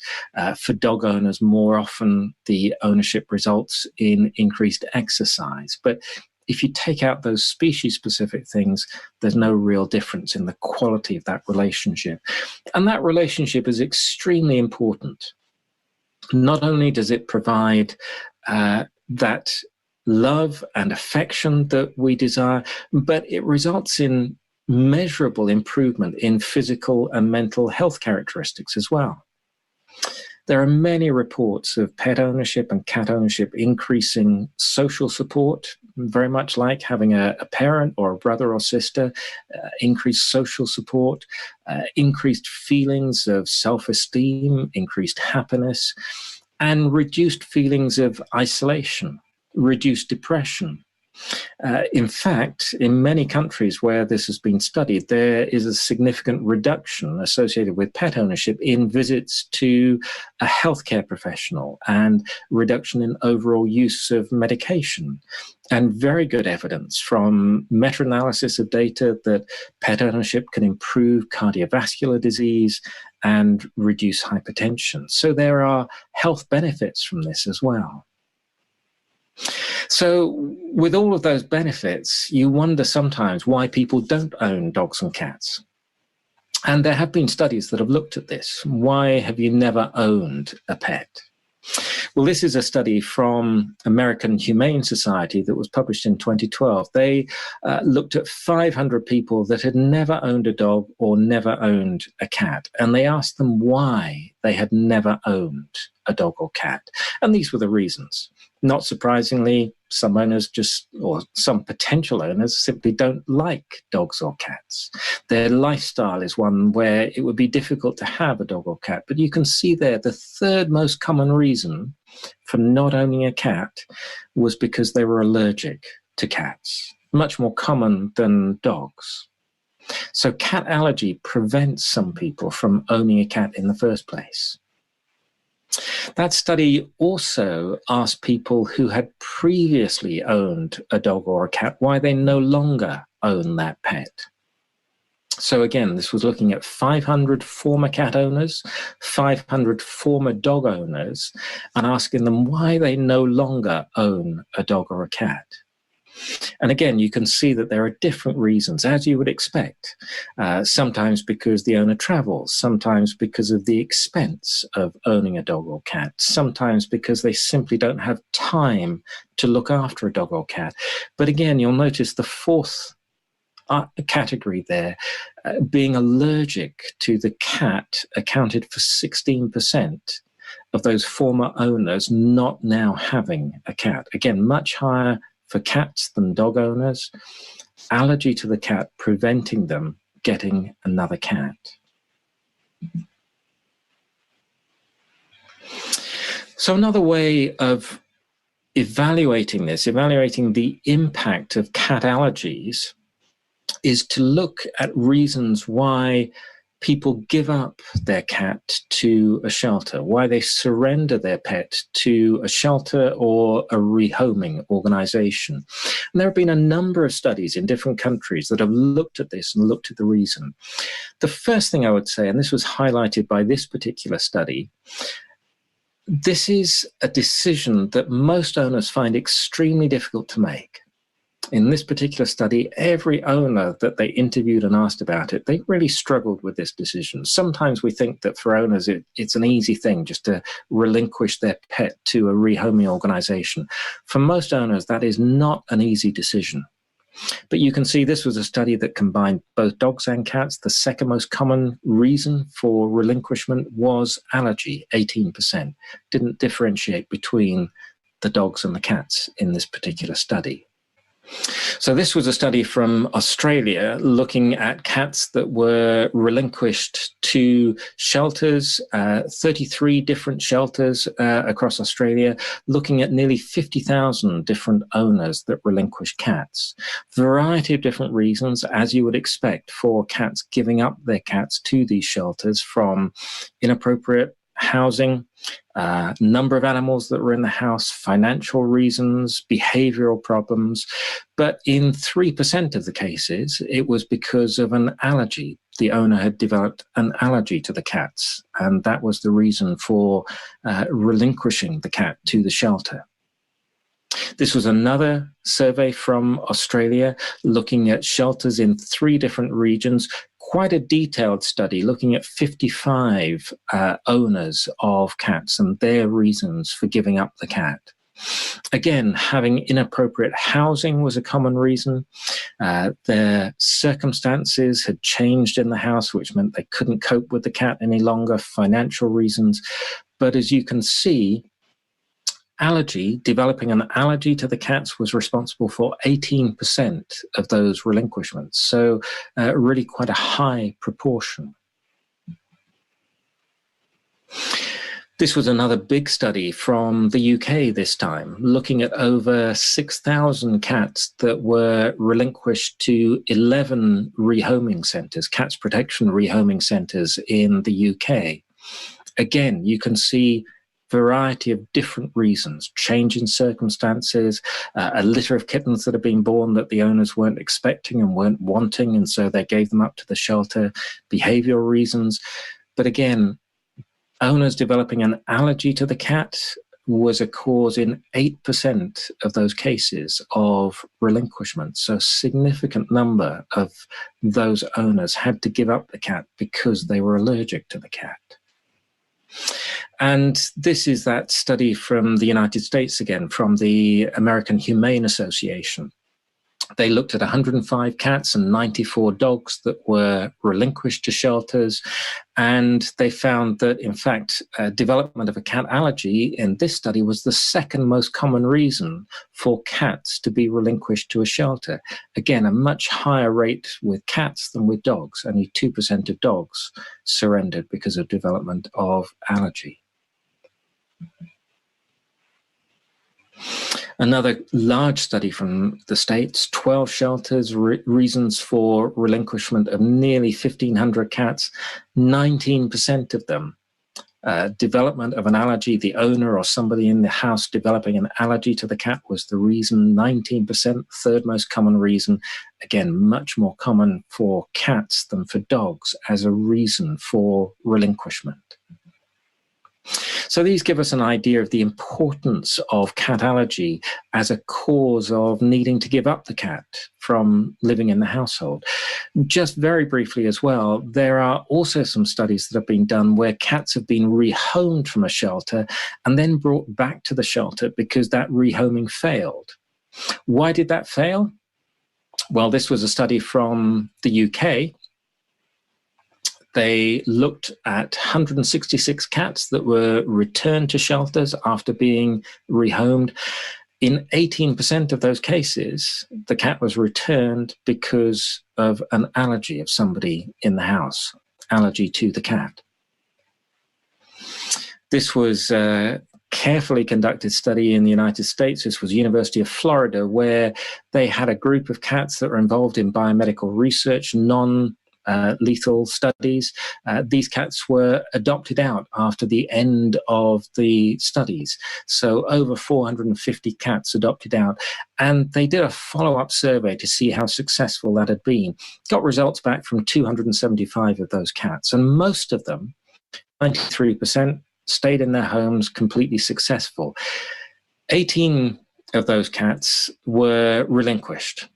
Speaker 3: For dog owners, more often the ownership results in increased exercise. But if you take out those species-specific things, there's no real difference in the quality of that relationship. And that relationship is extremely important. Not only does it provide that love and affection that we desire, but it results in measurable improvement in physical and mental health characteristics as well. There are many reports of pet ownership and cat ownership increasing social support, very much like having a parent or a brother or sister, increased social support, increased feelings of self-esteem, increased happiness, and reduced feelings of isolation, reduced depression. In fact, in many countries where this has been studied, there is a significant reduction associated with pet ownership in visits to a healthcare professional and reduction in overall use of medication. And very good evidence from meta-analysis of data that pet ownership can improve cardiovascular disease and reduce hypertension. So there are health benefits from this as well. So with all of those benefits, you wonder sometimes why people don't own dogs and cats. And there have been studies that have looked at this. Why have you never owned a pet? Well, this is a study from American Humane Society that was published in 2012. They looked at 500 people that had never owned a dog or never owned a cat, and they asked them why they had never owned a dog or cat. And these were the reasons. Not surprisingly, some owners or some potential owners simply don't like dogs or cats. Their lifestyle is one where it would be difficult to have a dog or cat. But you can see there the third most common reason for not owning a cat was because they were allergic to cats, much more common than dogs. So cat allergy prevents some people from owning a cat in the first place. That study also asked people who had previously owned a dog or a cat why they no longer own that pet. So again, this was looking at 500 former cat owners, 500 former dog owners, and asking them why they no longer own a dog or a cat. And again, you can see that there are different reasons, as you would expect. Sometimes because the owner travels, sometimes because of the expense of owning a dog or cat, sometimes because they simply don't have time to look after a dog or cat. But again, you'll notice the fourth category there, being allergic to the cat, accounted for 16% of those former owners not now having a cat. Again, much higher for cats than dog owners. Allergy to the cat preventing them getting another cat. So another way of evaluating this, evaluating the impact of cat allergies, is to look at reasons why people give up their cat to a shelter, why they surrender their pet to a shelter or a rehoming organization. And there have been a number of studies in different countries that have looked at this and looked at the reason. The first thing I would say, and this was highlighted by this particular study, this is a decision that most owners find extremely difficult to make. In this particular study, every owner that they interviewed and asked about it, they really struggled with this decision. Sometimes we think that for owners, it's an easy thing just to relinquish their pet to a rehoming organization. For most owners, that is not an easy decision. But you can see this was a study that combined both dogs and cats. The second most common reason for relinquishment was allergy, 18%. Didn't differentiate between the dogs and the cats in this particular study. So this was a study from Australia looking at cats that were relinquished to shelters, 33 different shelters across Australia, looking at nearly 50,000 different owners that relinquished cats. Variety of different reasons, as you would expect for cats giving up their cats to these shelters, from inappropriate housing, number of animals that were in the house, financial reasons, behavioral problems. But in 3% of the cases, it was because of an allergy. The owner had developed an allergy to the cats, and that was the reason for relinquishing the cat to the shelter. This was another survey from Australia looking at shelters in 3 different regions. Quite a detailed study looking at 55 owners of cats and their reasons for giving up the cat. Again, having inappropriate housing was a common reason. Their circumstances had changed in the house, which meant they couldn't cope with the cat any longer, financial reasons. But as you can see, developing an allergy to the cats was responsible for 18% of those relinquishments. So really quite a high proportion. This was another big study from the UK this time, looking at over 6,000 cats that were relinquished to 11 rehoming centres, cats protection rehoming centres in the UK. Again, you can see variety of different reasons, change in circumstances, a litter of kittens that have been born that the owners weren't expecting and weren't wanting, and so they gave them up to the shelter, behavioral reasons. But again, owners developing an allergy to the cat was a cause in 8% of those cases of relinquishment. So a significant number of those owners had to give up the cat because they were allergic to the cat. And this is that study from the United States again, from the American Humane Association. They looked at 105 cats and 94 dogs that were relinquished to shelters, and they found that, in fact, development of a cat allergy in this study was the second most common reason for cats to be relinquished to a shelter. Again, a much higher rate with cats than with dogs. Only 2% of dogs surrendered because of development of allergy. Another large study from the States, 12 shelters, reasons for relinquishment of nearly 1,500 cats, 19% of them, development of an allergy, the owner or somebody in the house developing an allergy to the cat was the reason, 19%, third most common reason. Again, much more common for cats than for dogs as a reason for relinquishment. So these give us an idea of the importance of cat allergy as a cause of needing to give up the cat from living in the household. Just very briefly as well, there are also some studies that have been done where cats have been rehomed from a shelter and then brought back to the shelter because that rehoming failed. Why did that fail? Well, this was a study from the UK. They looked at 166 cats that were returned to shelters after being rehomed. In 18% of those cases, the cat was returned because of an allergy of somebody in the house, allergy to the cat. This was a carefully conducted study in the United States. This was University of Florida, where they had a group of cats that were involved in biomedical research, lethal studies. These cats were adopted out after the end of the studies. So over 450 cats adopted out. And they did a follow-up survey to see how successful that had been. Got results back from 275 of those cats. And most of them, 93%, stayed in their homes completely successful. 18 of those cats were relinquished.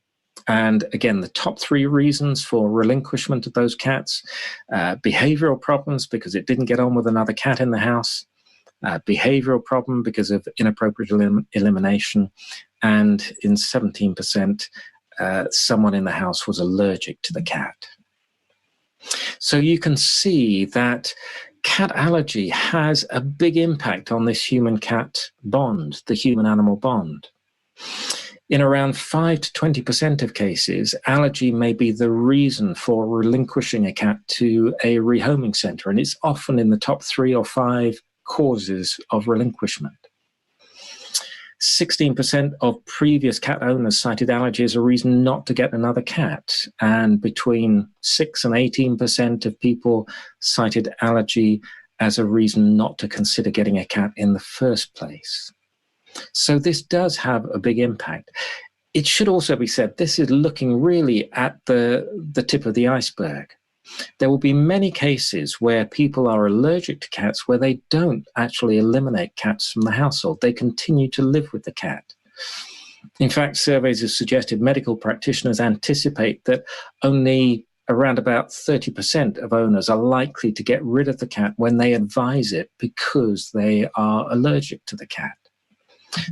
Speaker 3: And again, the top 3 reasons for relinquishment of those cats, behavioral problems because it didn't get on with another cat in the house, behavioral problem because of inappropriate elimination, and in 17%, someone in the house was allergic to the cat. So you can see that cat allergy has a big impact on this human-cat bond, the human-animal bond. In around 5 to 20% of cases, allergy may be the reason for relinquishing a cat to a rehoming center, and it's often in the top 3 or 5 causes of relinquishment. 16% of previous cat owners cited allergy as a reason not to get another cat, and between 6 and 18% of people cited allergy as a reason not to consider getting a cat in the first place. So this does have a big impact. It should also be said, this is looking really at the tip of the iceberg. There will be many cases where people are allergic to cats where they don't actually eliminate cats from the household. They continue to live with the cat. In fact, surveys have suggested medical practitioners anticipate that only around about 30% of owners are likely to get rid of the cat when they advise it because they are allergic to the cat.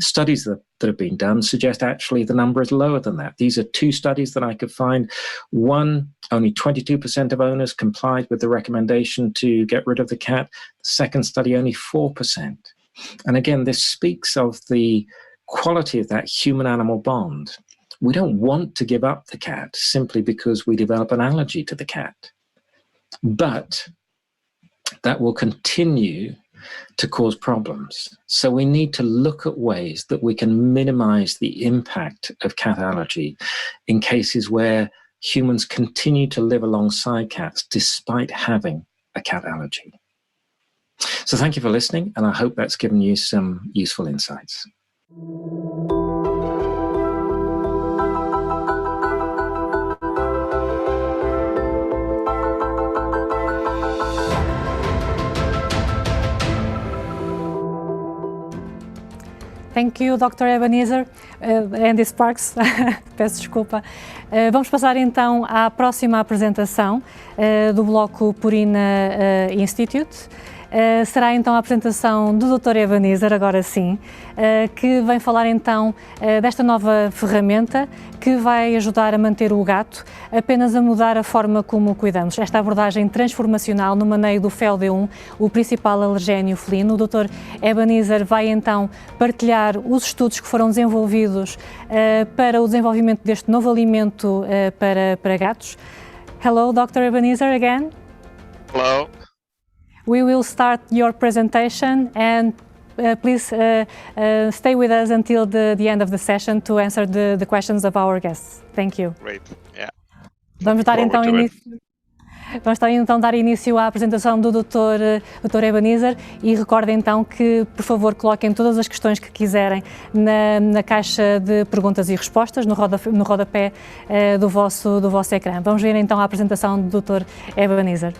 Speaker 3: Studies that have been done suggest actually the number is lower than that. These are 2 studies that I could find. One, only 22% of owners complied with the recommendation to get rid of the cat. The second study, only 4%. And again, this speaks of the quality of that human-animal bond. We don't want to give up the cat simply because we develop an allergy to the cat. But that will continue to cause problems. So we need to look at ways that we can minimize the impact of cat allergy in cases where humans continue to live alongside cats despite having a cat allergy. So thank you for listening, and I hope that's given you some useful insights.
Speaker 1: Thank you, Dr. Ebenezer. Andy Sparks, peço desculpa. Vamos passar então à próxima apresentação do bloco Purina Institute. Será então a apresentação do Dr. Ebenezer, agora sim, que vem falar então desta nova ferramenta que vai ajudar a manter o gato, apenas a mudar a forma como o cuidamos. Esta abordagem transformacional no maneio do FeLD1, o principal alergénio felino. O Dr. Ebenezer vai então partilhar os estudos que foram desenvolvidos para o desenvolvimento deste novo alimento para gatos. Hello, Dr. Ebenezer, again.
Speaker 4: Hello.
Speaker 1: We will start your presentation, and please stay with us until the end of the session to answer the questions of our guests. Thank you.
Speaker 4: Great. Yeah.
Speaker 1: Vamos dar então dar início à apresentação do Dr. Ebenezer, e recordem então que, por favor, coloquem todas as questões que quiserem na caixa de perguntas e respostas, no rodapé do vosso ecrã. Vamos ver então a apresentação do Dr. Ebenezer.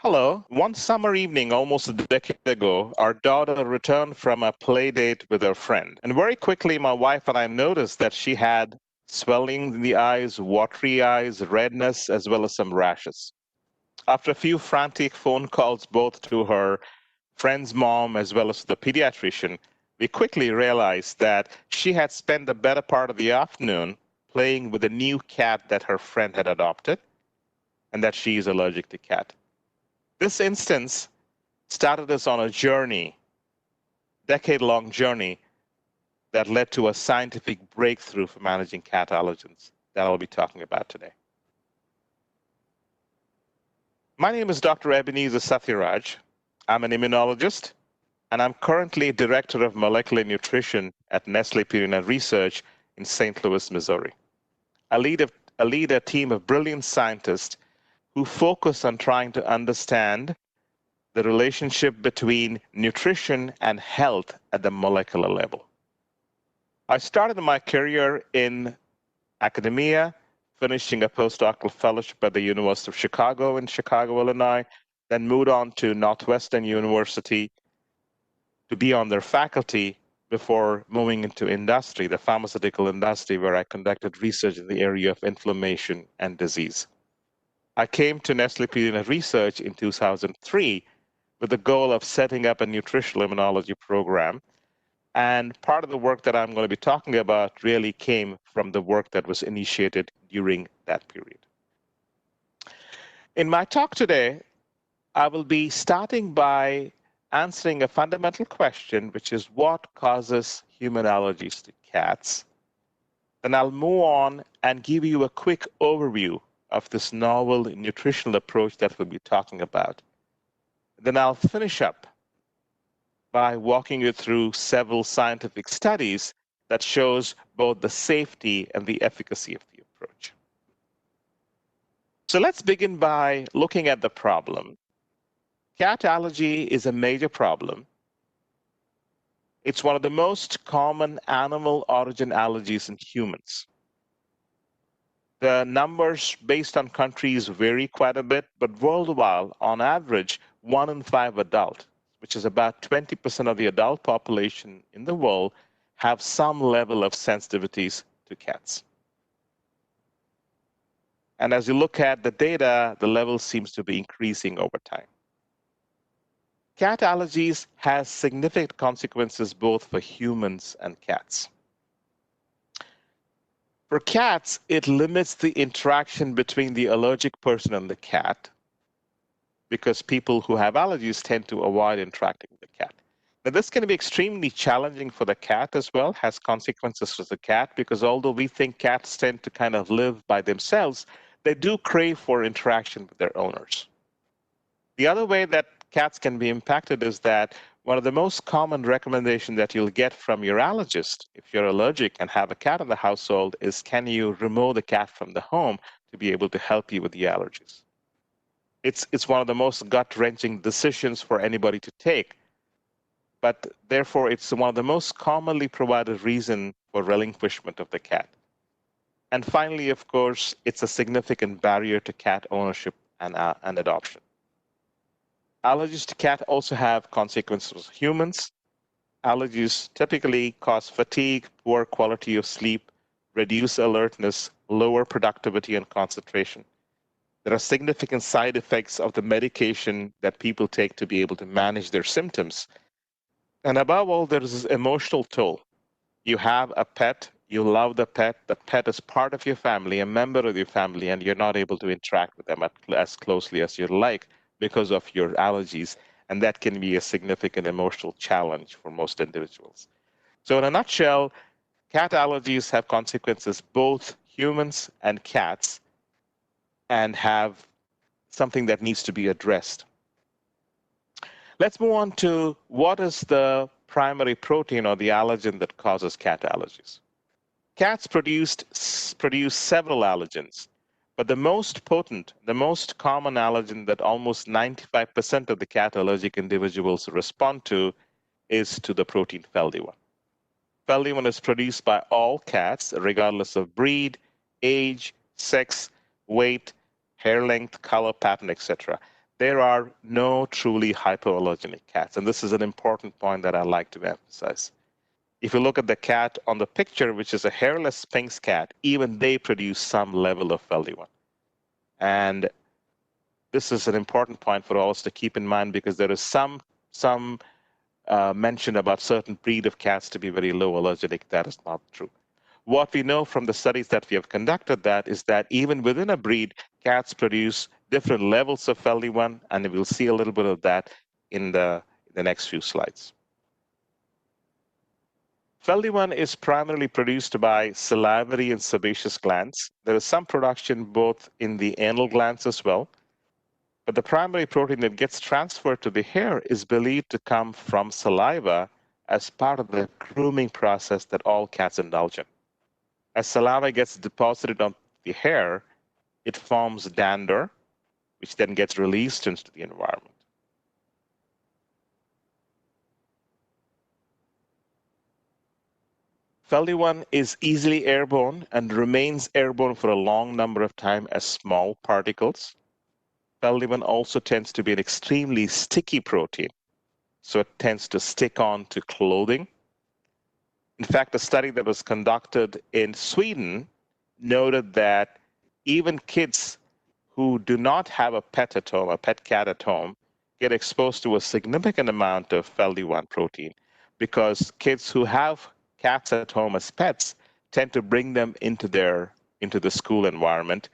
Speaker 4: Hello. One summer evening, almost a decade ago, our daughter returned from a play date with her friend. And very quickly, my wife and I noticed that she had swelling in the eyes, watery eyes, redness, as well as some rashes. After a few frantic phone calls, both to her friend's mom as well as to the pediatrician, we quickly realized that she had spent the better part of the afternoon playing with a new cat that her friend had adopted, and that she is allergic to cat. This instance started us on a journey, decade-long journey, that led to a scientific breakthrough for managing cat allergens that I'll be talking about today. My name is Dr. Ebenezer Sathiraj. I'm an immunologist, and I'm currently Director of Molecular Nutrition at Nestle Purina Research in St. Louis, Missouri. I lead a team of brilliant scientists who focus on trying to understand the relationship between nutrition and health at the molecular level. I started my career in academia, finishing a postdoctoral fellowship at the University of Chicago in Chicago, Illinois, then moved on to Northwestern University to be on their faculty before moving into industry, the pharmaceutical industry, where I conducted research in the area of inflammation and disease. I came to Nestle Purina Research in 2003 with the goal of setting up a nutritional immunology program. And part of the work that I'm going to be talking about really came from the work that was initiated during that period. In my talk today, I will be starting by answering a fundamental question, which is what causes human allergies to cats? Then I'll move on and give you a quick overview of this novel nutritional approach that we'll be talking about. Then I'll finish up by walking you through several scientific studies that shows both the safety and the efficacy of the approach. So let's begin by looking at the problem. Cat allergy is a major problem. It's one of the most common animal origin allergies in humans. The numbers based on countries vary quite a bit, but worldwide, on average, 1 in 5 adults, which is about 20% of the adult population in the world, have some level of sensitivities to cats. And as you look at the data, the level seems to be increasing over time. Cat allergies has significant consequences both for humans and cats. For cats, it limits the interaction between the allergic person and the cat, because people who have allergies tend to avoid interacting with the cat. Now, this can be extremely challenging for the cat as well, has consequences for the cat, because although we think cats tend to kind of live by themselves, they do crave for interaction with their owners. The other way that cats can be impacted is that one of the most common recommendations that you'll get from your allergist, if you're allergic and have a cat in the household, is can you remove the cat from the home to be able to help you with the allergies? It's one of the most gut-wrenching decisions for anybody to take, but therefore it's one of the most commonly provided reason for relinquishment of the cat. And finally, of course, it's a significant barrier to cat ownership and adoption. Allergies to cat also have consequences for humans. Allergies typically cause fatigue, poor quality of sleep, reduced alertness, lower productivity and concentration. There are significant side effects of the medication that people take to be able to manage their symptoms. And above all, there is this emotional toll. You have a pet, you love the pet is part of your family, a member of your family, and you're not able to interact with them as closely as you'd like because of your allergies, and that can be a significant emotional challenge for most individuals. So in a nutshell, cat allergies have consequences, both humans and cats, and have something that needs to be addressed. Let's move on to what is the primary protein or the allergen that causes cat allergies. Cats produce several allergens, but the most potent, the most common allergen that almost 95% of the cat allergic individuals respond to is to the protein FeLD1. FeLD1 is produced by all cats, regardless of breed, age, sex, weight, hair length, color pattern, etc. There are no truly hypoallergenic cats, and this is an important point that I like to emphasize. If you look at the cat on the picture, which is a hairless Sphynx cat, even they produce some level of FeLD1. And this is an important point for all us to keep in mind, because there is some mention about certain breed of cats to be very low allergenic. That is not true. What we know from the studies that we have conducted that is that even within a breed, cats produce different levels of FeLD1, and we'll see a little bit of that in the next few slides. FeLD1 is primarily produced by salivary and sebaceous glands. There is some production both in the anal glands as well, but the primary protein that gets transferred to the hair is believed to come from saliva as part of the grooming process that all cats indulge in. As saliva gets deposited on the hair, it forms dander, which then gets released into the environment. FeLD1 is easily airborne and remains airborne for a long number of time as small particles. FeLD1 also tends to be an extremely sticky protein, so it tends to stick on to clothing. In fact, a study that was conducted in Sweden noted that even kids who do not have a pet at home, a pet cat at home, get exposed to a significant amount of FeLD1 protein, because kids who have cats at home as pets tend to bring them into the school environment,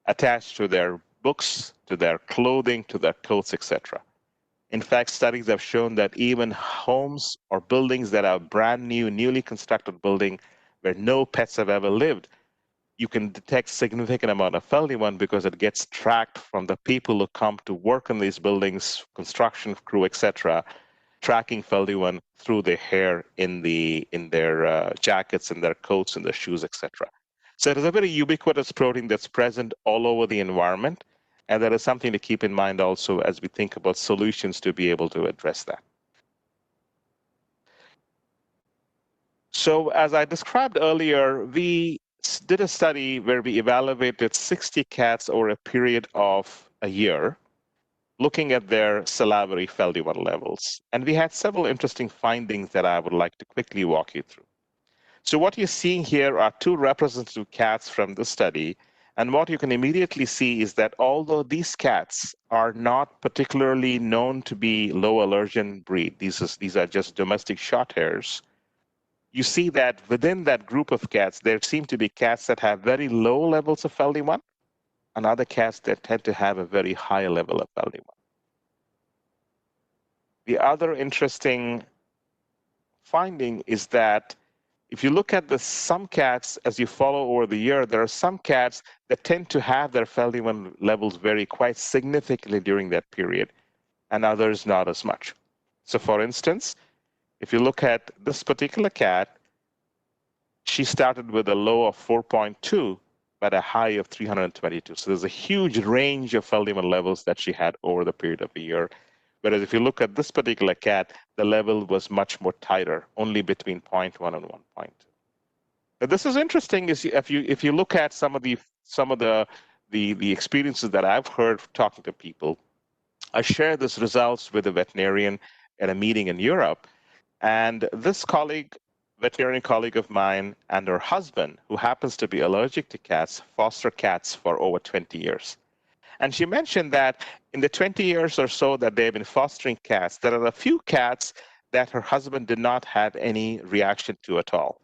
Speaker 4: attached to their books, to their clothing, to their coats, etc. In fact, studies have shown that even homes or buildings that are brand new, newly constructed building where no pets have ever lived, you can detect significant amount of FeLD1 because it gets tracked from the people who come to work in these buildings, construction crew, etc., tracking FeLD1 through the hair in their jackets, in their coats, in their shoes, etc. So it is a very ubiquitous protein that's present all over the environment, and that is something to keep in mind also as we think about solutions to be able to address that. So as I described earlier, we did a study where we evaluated 60 cats over a period of a year, looking at their salivary FeLD1 levels. And we had several interesting findings that I would like to quickly walk you through. So what you're seeing here are two representative cats from the study. And what you can immediately see is that although these cats are not particularly known to be low allergen breed, these are just domestic short hairs, you see that within that group of cats, there seem to be cats that have very low levels of FeLD1, and other cats that tend to have a very high level of FeLD1. The other interesting finding is that if you look at some cats, as you follow over the year, there are some cats that tend to have their FeLD1 levels vary quite significantly during that period, and others not as much. So for instance, if you look at this particular cat, she started with a low of 4.2, but a high of 322. So there's a huge range of FeLD1 levels that she had over the period of a year. Whereas if you look at this particular cat, the level was much more tighter, only between 0.1 and 1.2. Now, this is interesting. Is if you look at some of the experiences that I've heard talking to people, I shared these results with a veterinarian at a meeting in Europe, and this veterinarian colleague of mine and her husband, who happens to be allergic to cats, foster cats for over 20 years. And she mentioned that in the 20 years or so that they've been fostering cats, there are a few cats that her husband did not have any reaction to at all.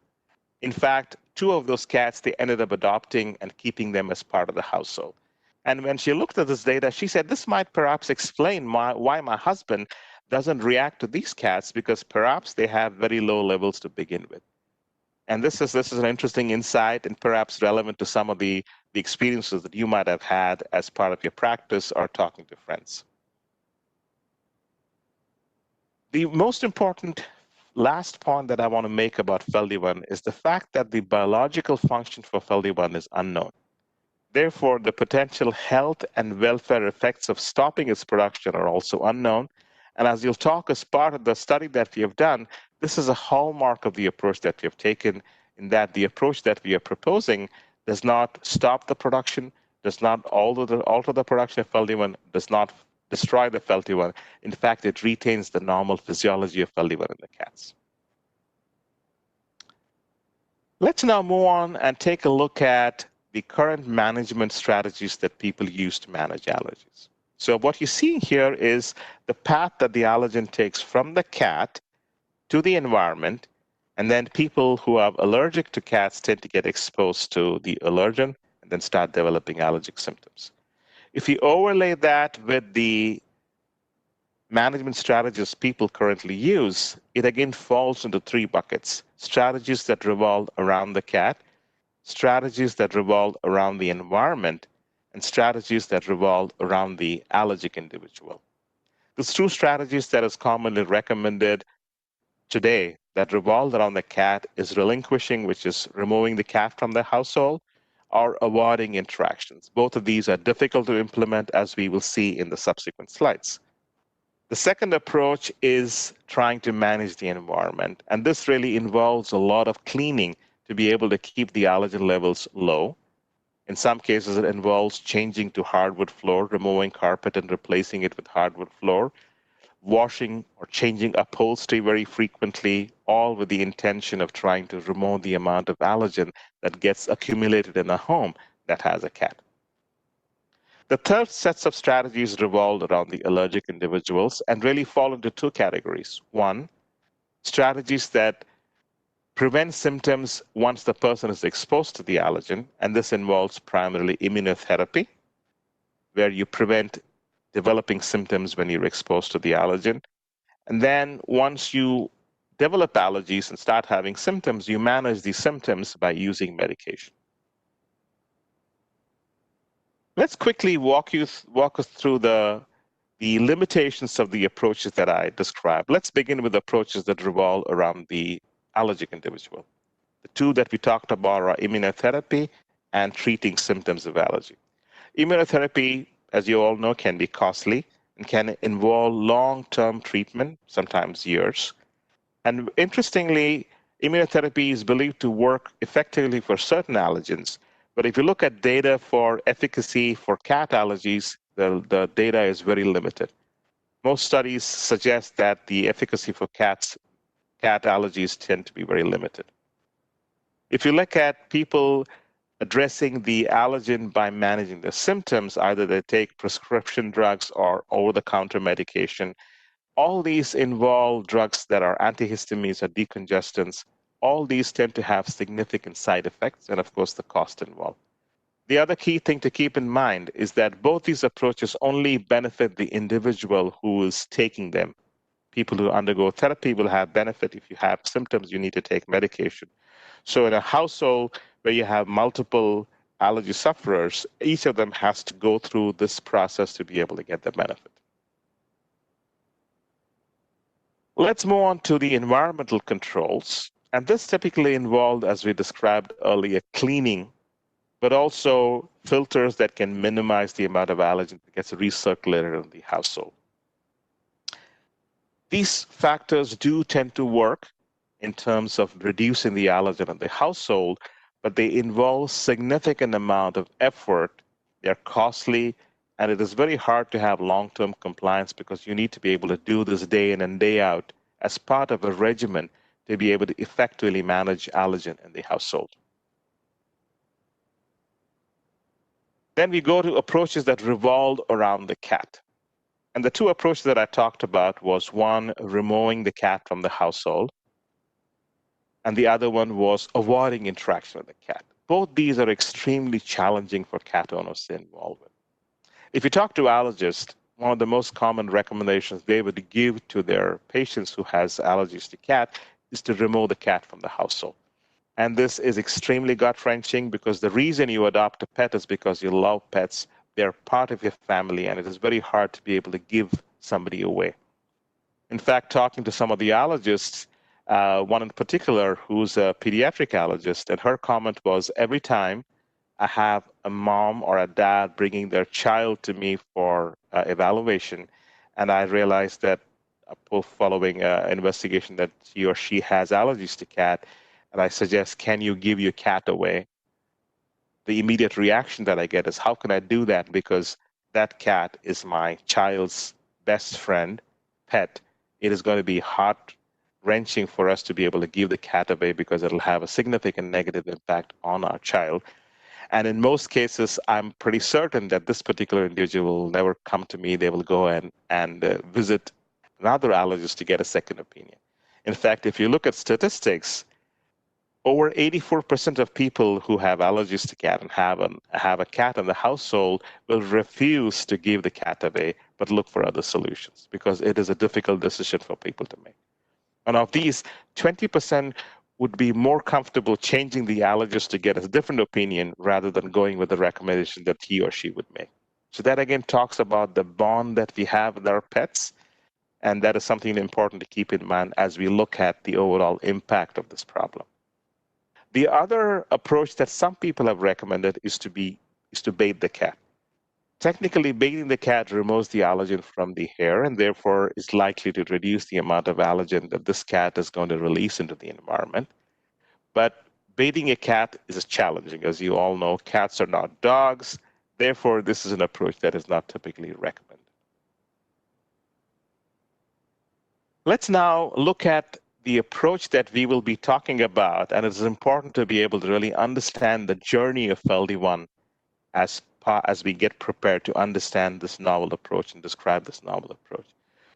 Speaker 4: In fact, 2 of those cats, they ended up adopting and keeping them as part of the household. And when she looked at this data, she said, this might perhaps explain why my husband doesn't react to these cats, because perhaps they have very low levels to begin with. And this is an interesting insight and perhaps relevant to some of the experiences that you might have had as part of your practice or talking to friends. The most important last point that I want to make about FeLD1 is the fact that the biological function for FeLD1 is unknown. Therefore, the potential health and welfare effects of stopping its production are also unknown. And as you'll talk as part of the study that we have done, this is a hallmark of the approach that we have taken, in that the approach that we are proposing does not stop the production, does not alter the production of FeLD1, does not destroy the FeLD1. In fact, it retains the normal physiology of FeLD1 in the cats. Let's now move on and take a look at the current management strategies that people use to manage allergies. So what you're seeing here is the path that the allergen takes from the cat to the environment, and then people who are allergic to cats tend to get exposed to the allergen and then start developing allergic symptoms. If you overlay that with the management strategies people currently use, it again falls into 3 buckets: strategies that revolve around the cat, strategies that revolve around the environment, and strategies that revolve around the allergic individual. The 2 strategies that is commonly recommended today that revolve around the cat is relinquishing, which is removing the cat from the household, or avoiding interactions. Both of these are difficult to implement, as we will see in the subsequent slides. The second approach is trying to manage the environment. And this really involves a lot of cleaning to be able to keep the allergen levels low. In some cases, it involves changing to hardwood floor, removing carpet and replacing it with hardwood floor, washing or changing upholstery very frequently, all with the intention of trying to remove the amount of allergen that gets accumulated in a home that has a cat. The third sets of strategies revolve around the allergic individuals and really fall into two categories. One, strategies that prevent symptoms once the person is exposed to the allergen, and this involves primarily immunotherapy, where you prevent developing symptoms when you're exposed to the allergen. And then once you develop allergies and start having symptoms, you manage these symptoms by using medication. Let's quickly walk us through the limitations of the approaches that I described. Let's begin with approaches that revolve around the allergic individual. The two that we talked about are immunotherapy and treating symptoms of allergy. Immunotherapy, as you all know, can be costly and can involve long-term treatment, sometimes years. And interestingly, immunotherapy is believed to work effectively for certain allergens. But if you look at data for efficacy for cat allergies, the data is very limited. Most studies suggest that the efficacy for cat allergies tend to be very limited. If you look at people addressing the allergen by managing the symptoms, either they take prescription drugs or over-the-counter medication, all these involve drugs that are antihistamines or decongestants. All these tend to have significant side effects and, of course, the cost involved. The other key thing to keep in mind is that both these approaches only benefit the individual who is taking them. People who undergo therapy will have benefit. If you have symptoms, you need to take medication. So in a household where you have multiple allergy sufferers, each of them has to go through this process to be able to get the benefit. Let's move on to the environmental controls. And this typically involved, as we described earlier, cleaning, but also filters that can minimize the amount of allergen that gets recirculated in the household. These factors do tend to work in terms of reducing the allergen in the household, but they involve significant amount of effort. They're costly, and it is very hard to have long-term compliance because you need to be able to do this day in and day out as part of a regimen to be able to effectively manage allergen in the household. Then we go to approaches that revolve around the cat. And the two approaches that I talked about was one, removing the cat from the household, and the other one was avoiding interaction with the cat. Both these are extremely challenging for cat owners to involve in. If you talk to allergists, one of the most common recommendations they would give to their patients who has allergies to cat is to remove the cat from the household. And this is extremely gut-wrenching because the reason you adopt a pet is because you love pets. They're part of your family, and it is very hard to be able to give somebody away. In fact, talking to some of the allergists, one in particular who's a pediatric allergist, and her comment was, every time I have a mom or a dad bringing their child to me for evaluation, and I realized that following investigation that he or she has allergies to cat, and I suggest, can you give your cat away? The immediate reaction that I get is, how can I do that? Because that cat is my child's best friend, pet. It is going to be heart-wrenching for us to be able to give the cat away because it'll have a significant negative impact on our child. And in most cases, I'm pretty certain that this particular individual will never come to me. They will go and visit another allergist to get a second opinion. In fact, if you look at statistics, over 84% of people who have allergies to cat and have a cat in the household will refuse to give the cat away, but look for other solutions because it is a difficult decision for people to make. And of these, 20% would be more comfortable changing the allergist to get a different opinion rather than going with the recommendation that he or she would make. So that again talks about the bond that we have with our pets, and that is something important to keep in mind as we look at the overall impact of this problem. The other approach that some people have recommended is to bait the cat. Technically, bathing the cat removes the allergen from the hair and therefore is likely to reduce the amount of allergen that this cat is going to release into the environment. But bathing a cat is challenging. As you all know, cats are not dogs. Therefore, this is an approach that is not typically recommended. Let's now look at the approach that we will be talking about, and it's important to be able to really understand the journey of FeLDI-1 as we get prepared to understand this novel approach and describe this novel approach.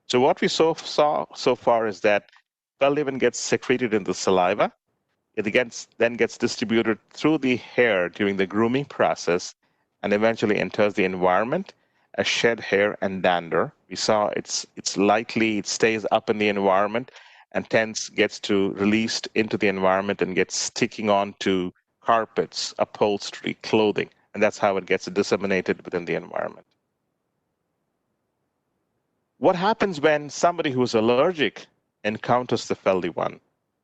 Speaker 4: So what we saw so far is that FeLDI-1 gets secreted in the saliva. It then gets distributed through the hair during the grooming process and eventually enters the environment as shed hair and dander. We saw it stays up in the environment and gets released into the environment and gets sticking onto carpets, upholstery, clothing, and that's how it gets disseminated within the environment. What happens when somebody who's allergic encounters the FeLDI-1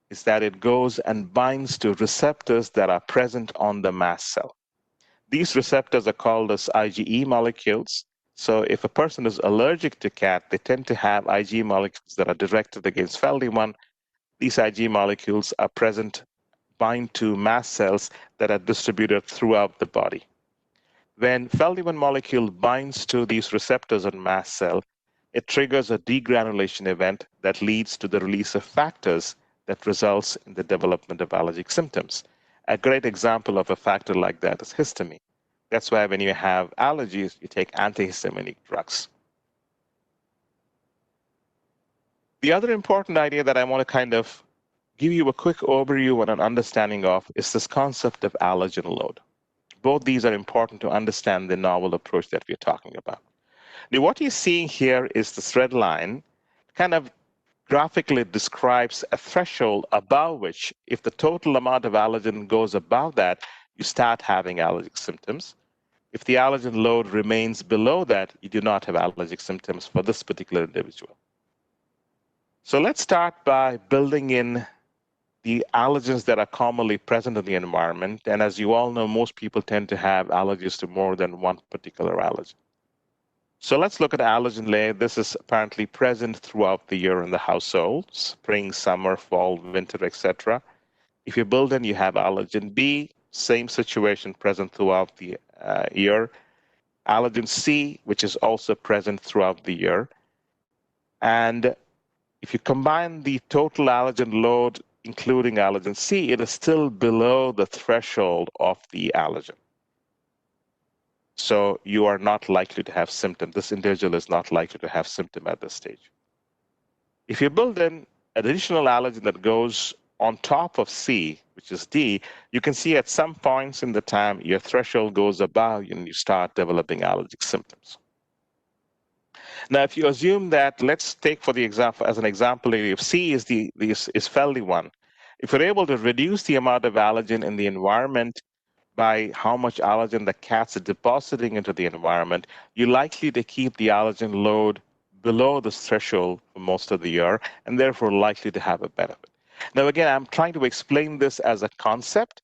Speaker 4: is that it goes and binds to receptors that are present on the mast cell. These receptors are called as IgE molecules. So if a person is allergic to cat, they tend to have IgE molecules that are directed against FeLDI-1. These IgE molecules are bind to mast cells that are distributed throughout the body. When FeLDI-1 molecule binds to these receptors on mast cell, it triggers a degranulation event that leads to the release of factors that results in the development of allergic symptoms. A great example of a factor like that is histamine. That's why when you have allergies, you take antihistaminic drugs. The other important idea that I want to kind of give you a quick overview and an understanding of is this concept of allergen load. Both these are important to understand the novel approach that we're talking about. Now, what you're seeing here is this red line kind of graphically describes a threshold above which, if the total amount of allergen goes above that, you start having allergic symptoms. If the allergen load remains below that, you do not have allergic symptoms for this particular individual. So let's start by building in the allergens that are commonly present in the environment. And as you all know, most people tend to have allergies to more than one particular allergen. So let's look at allergen layer. This is apparently present throughout the year in the household, spring, summer, fall, winter, etc. If you build in, you have allergen B, same situation present throughout the year. Allergen C, which is also present throughout the year. And if you combine the total allergen load, including allergen C, it is still below the threshold of the allergen. So you are not likely to have symptoms. This individual is not likely to have symptom at this stage. If you build in additional allergen that goes on top of C, which is D, you can see at some points in the time your threshold goes above and you start developing allergic symptoms. Now, if you assume that, let's take for the example, as an example, if C is FeLDI-1, if you're able to reduce the amount of allergen in the environment by how much allergen the cats are depositing into the environment, you're likely to keep the allergen load below this threshold for most of the year, and therefore likely to have a benefit. Now, again, I'm trying to explain this as a concept.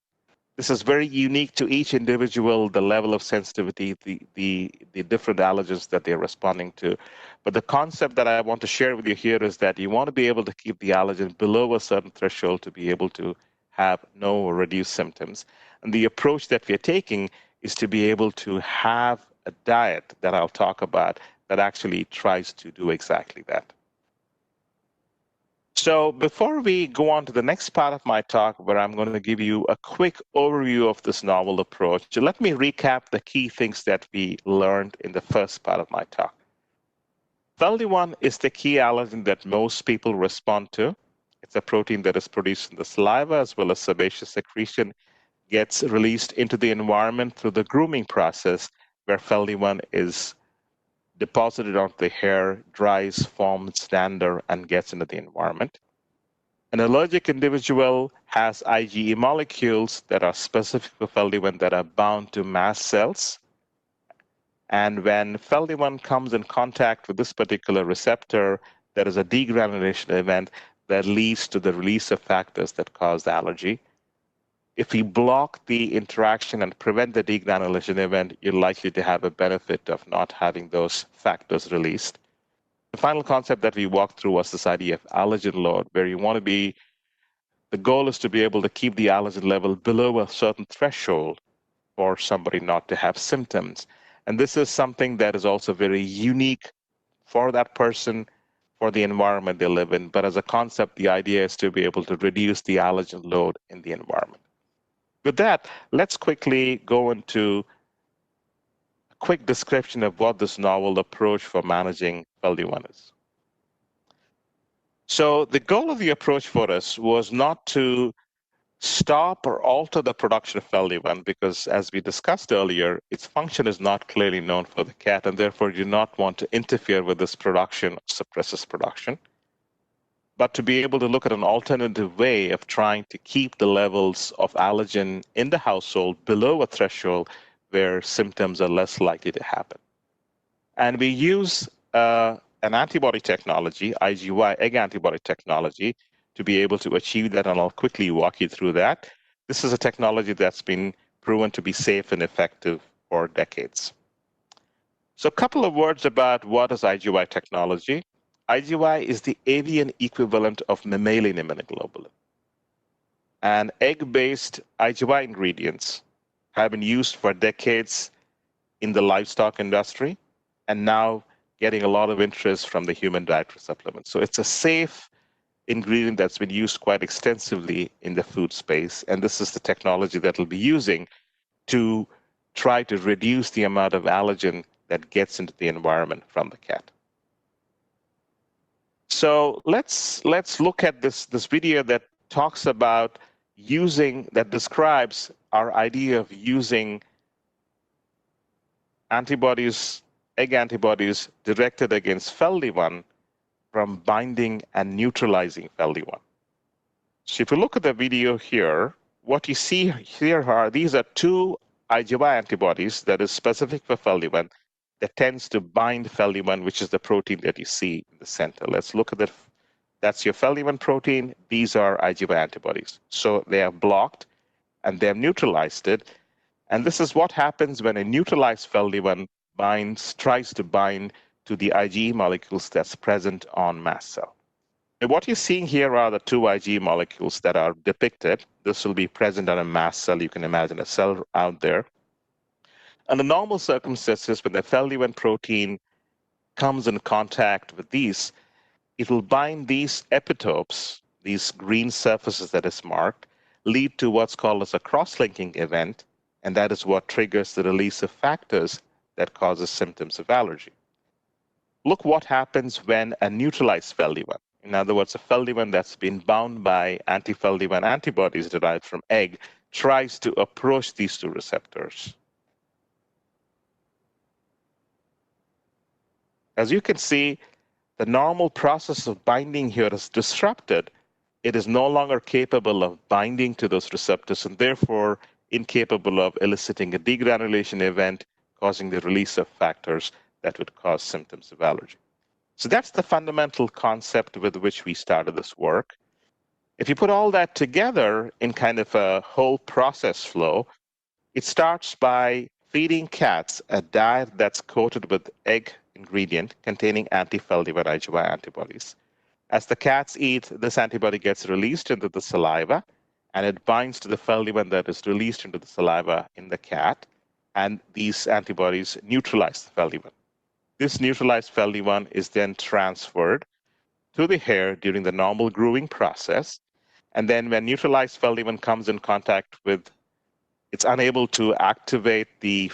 Speaker 4: This is very unique to each individual, the level of sensitivity, the different allergens that they're responding to. But the concept that I want to share with you here is that you want to be able to keep the allergen below a certain threshold to be able to have no or reduced symptoms. And the approach that we're taking is to be able to have a diet that I'll talk about that actually tries to do exactly that. So before we go on to the next part of my talk, where I'm going to give you a quick overview of this novel approach, let me recap the key things that we learned in the first part of my talk. FeLDI-1 is the key allergen that most people respond to. It's a protein that is produced in the saliva as well as sebaceous secretion, gets released into the environment through the grooming process, where FeLDI-1 is deposited onto the hair, dries, forms dander, and gets into the environment. An allergic individual has IgE molecules that are specific for FeLDI-1 that are bound to mast cells. And when FeLDI-1 comes in contact with this particular receptor, there is a degranulation event that leads to the release of factors that cause the allergy. if we block the interaction and prevent the degranulation event, you're likely to have a benefit of not having those factors released. The final concept that we walked through was this idea of allergen load, where you want to be, the goal is to be able to keep the allergen level below a certain threshold for somebody not to have symptoms. And this is something that is also very unique for that person, for the environment they live in. But as a concept, the idea is to be able to reduce the allergen load in the environment. With that, let's quickly go into a quick description of what this novel approach for managing FeLV1 is. So the goal of the approach for us was not to stop or alter the production of FeLV1, because as we discussed earlier, its function is not clearly known for the cat, and therefore you do not want to interfere with this production or suppress its production, but to be able to look at an alternative way of trying to keep the levels of allergen in the household below a threshold where symptoms are less likely to happen. And we use an antibody technology, IgY egg antibody technology, to be able to achieve that, and I'll quickly walk you through that. This is a technology that's been proven to be safe and effective for decades. So a couple of words about what is IgY technology. IgY is the avian equivalent of mammalian immunoglobulin. And egg-based IgY ingredients have been used for decades in the livestock industry, and now getting a lot of interest from the human dietary supplements. So it's a safe ingredient that's been used quite extensively in the food space, and this is the technology that we'll be using to try to reduce the amount of allergen that gets into the environment from the cat. So let's look at this video that talks about that describes our idea of using antibodies, egg antibodies directed against FeLV1 from binding and neutralizing FeLV1. So if you look at the video here, what you see here these are two IgY antibodies that is specific for FeLV1 that tends to bind FeLV1, which is the protein that you see in the center. Let's look at that. That's your FeLV1 protein. These are IgY antibodies. So they are blocked and they have neutralized it. And this is what happens when a neutralized FeLV1 tries to bind to the IgE molecules that's present on mast cell. And what you're seeing here are the two IgE molecules that are depicted. This will be present on a mast cell. You can imagine a cell out there. Under normal circumstances, when the FeLV1 protein comes in contact with these, it will bind these epitopes, these green surfaces that is marked, lead to what's called as a cross-linking event, and that is what triggers the release of factors that causes symptoms of allergy. Look what happens when a neutralized FeLV1, in other words, a FeLV1 that's been bound by anti-FeLV1 antibodies derived from egg, tries to approach these two receptors. As you can see, the normal process of binding here is disrupted. It is no longer capable of binding to those receptors and therefore incapable of eliciting a degranulation event, causing the release of factors that would cause symptoms of allergy. So that's the fundamental concept with which we started this work. If you put all that together in kind of a whole process flow, it starts by feeding cats a diet that's coated with egg ingredient containing anti-FeLV1 IgY antibodies. As the cats eat, this antibody gets released into the saliva, and it binds to the FeLV1 that is released into the saliva in the cat, and these antibodies neutralize the FeLV1. This neutralized FeLV1 is then transferred to the hair during the normal grooming process, and then when neutralized FeLV1 comes in contact with, it's unable to activate the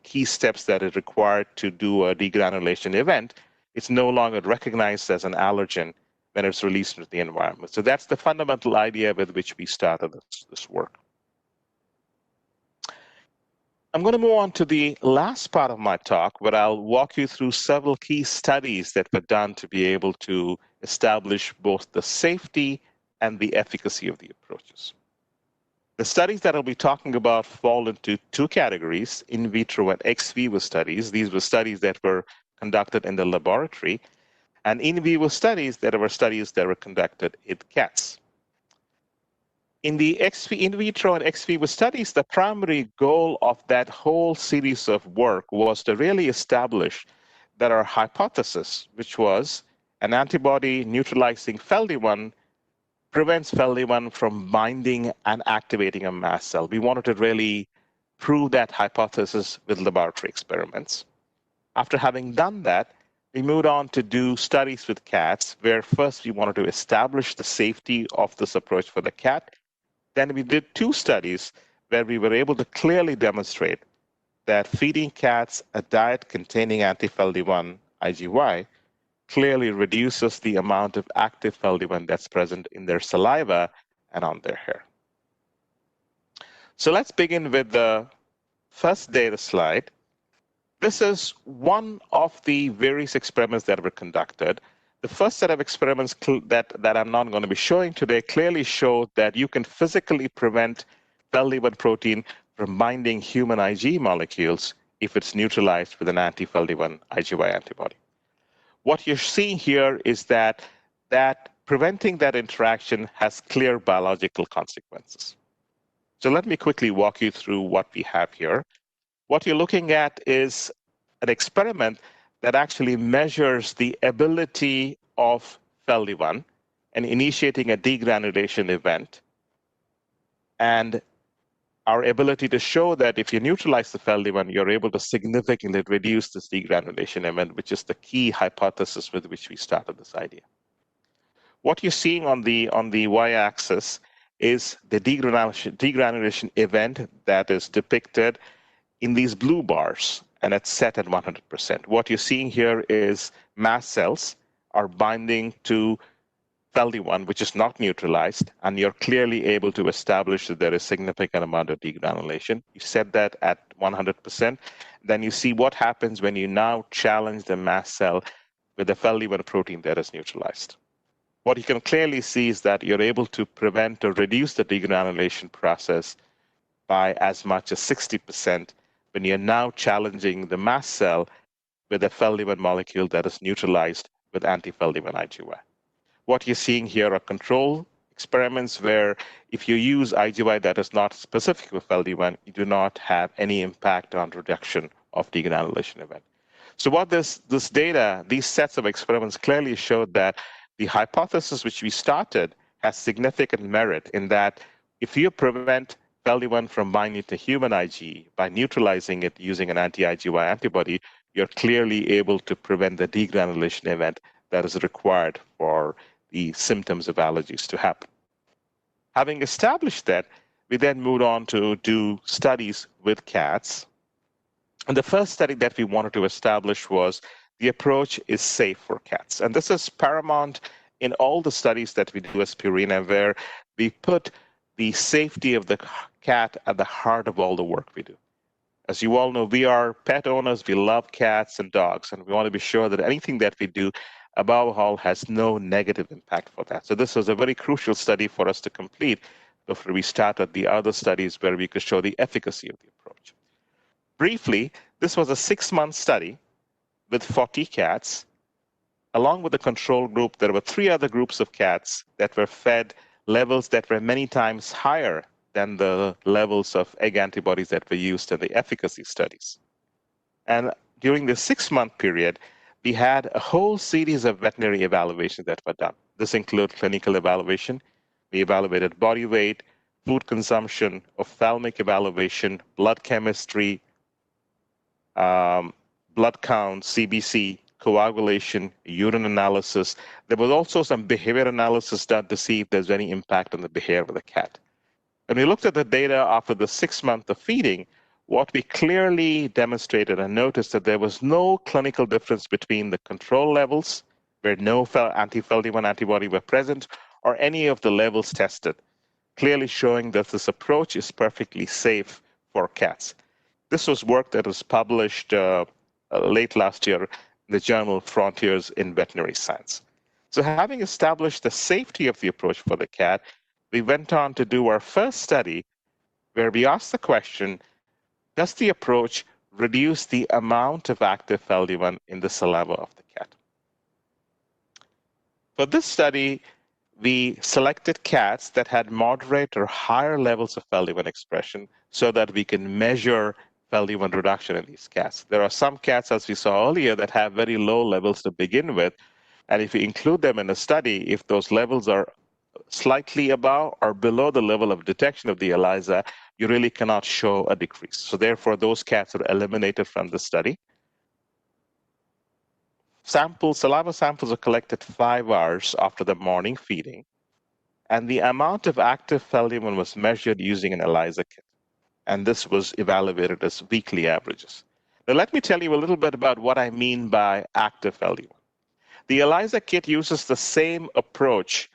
Speaker 4: key steps that are required to do a degranulation event. It's no longer recognized as an allergen when it's released into the environment. So that's the fundamental idea with which we started this work. I'm going to move on to the last part of my talk, where I'll walk you through several key studies that were done to be able to establish both the safety and the efficacy of the approaches. The studies that I'll be talking about fall into two categories: in vitro and ex vivo studies. These were studies that were conducted in the laboratory, and in vivo studies that were conducted in cats. In the in vitro and ex vivo studies, the primary goal of that whole series of work was to really establish that our hypothesis, which was an antibody neutralizing FeLD1 prevents FeLD1 from binding and activating a mast cell. We wanted to really prove that hypothesis with laboratory experiments. After having done that, we moved on to do studies with cats, where first we wanted to establish the safety of this approach for the cat. Then we did 2 studies where we were able to clearly demonstrate that feeding cats a diet containing anti-FeLD1 IgY clearly reduces the amount of active FeLD1 that's present in their saliva and on their hair. So let's begin with the first data slide. This is one of the various experiments that were conducted. The first set of experiments that I'm not going to be showing today clearly showed that you can physically prevent FeLD1 protein from binding human IgE molecules if it's neutralized with an anti-FeLD1 IgY antibody. What you're seeing here is that preventing that interaction has clear biological consequences. So let me quickly walk you through what we have here. What you're looking at is an experiment that actually measures the ability of FeLD1 and initiating a degranulation event, and our ability to show that if you neutralize the FeLD1, you're able to significantly reduce this degranulation event, which is the key hypothesis with which we started this idea. What you're seeing on the y-axis is the degranulation event that is depicted in these blue bars, and it's set at 100%. What you're seeing here is mast cells are binding to FeLD1, which is not neutralized, and you're clearly able to establish that there is significant amount of degranulation. You set that at 100%. Then you see what happens when you now challenge the mast cell with the FeLD1 protein that is neutralized. What you can clearly see is that you're able to prevent or reduce the degranulation process by as much as 60% when you're now challenging the mast cell with a FeLD1 molecule that is neutralized with anti-FeLD1 IgY. What you're seeing here are control experiments where if you use IgY that is not specific with FeLD1, you do not have any impact on reduction of degranulation event. So what this data, these sets of experiments clearly showed that the hypothesis which we started has significant merit in that if you prevent FeLD1 from binding to human IgE by neutralizing it using an anti-IgY antibody, you're clearly able to prevent the degranulation event that is required for the symptoms of allergies to happen. Having established that, we then moved on to do studies with cats. And the first study that we wanted to establish was the approach is safe for cats. And this is paramount in all the studies that we do as Purina, where we put the safety of the cat at the heart of all the work we do. As you all know, we are pet owners, we love cats and dogs, and we want to be sure that anything that we do, above all, has no negative impact for that. So this was a very crucial study for us to complete before we started the other studies where we could show the efficacy of the approach. Briefly, this was a 6-month study with 40 cats. Along with the control group, there were 3 other groups of cats that were fed levels that were many times higher than the levels of egg antibodies that were used in the efficacy studies. And during the 6-month period, we had a whole series of veterinary evaluations that were done. This included clinical evaluation. We evaluated body weight, food consumption, ophthalmic evaluation, blood chemistry, blood count, CBC, coagulation, urine analysis. There was also some behavior analysis done to see if there's any impact on the behavior of the cat. When we looked at the data after the 6 months of feeding, what we clearly demonstrated and noticed that there was no clinical difference between the control levels, where no anti-FeLD1 antibody were present, or any of the levels tested, clearly showing that this approach is perfectly safe for cats. This was work that was published late last year in the journal Frontiers in Veterinary Science. So having established the safety of the approach for the cat, we went on to do our first study where we asked the question, does the approach reduce the amount of active FeLD1 in the saliva of the cat? For this study, we selected cats that had moderate or higher levels of FeLV1 expression so that we can measure FeLV1 reduction in these cats. There are some cats, as we saw earlier, that have very low levels to begin with. And if we include them in a study, if those levels are slightly above or below the level of detection of the ELISA, you really cannot show a decrease. So therefore, those cats are eliminated from the study. Saliva samples are collected 5 hours after the morning feeding, and the amount of active FeLV1 was measured using an ELISA kit, and this was evaluated as weekly averages. Now let me tell you a little bit about what I mean by active FeLV1. The ELISA kit uses the same approach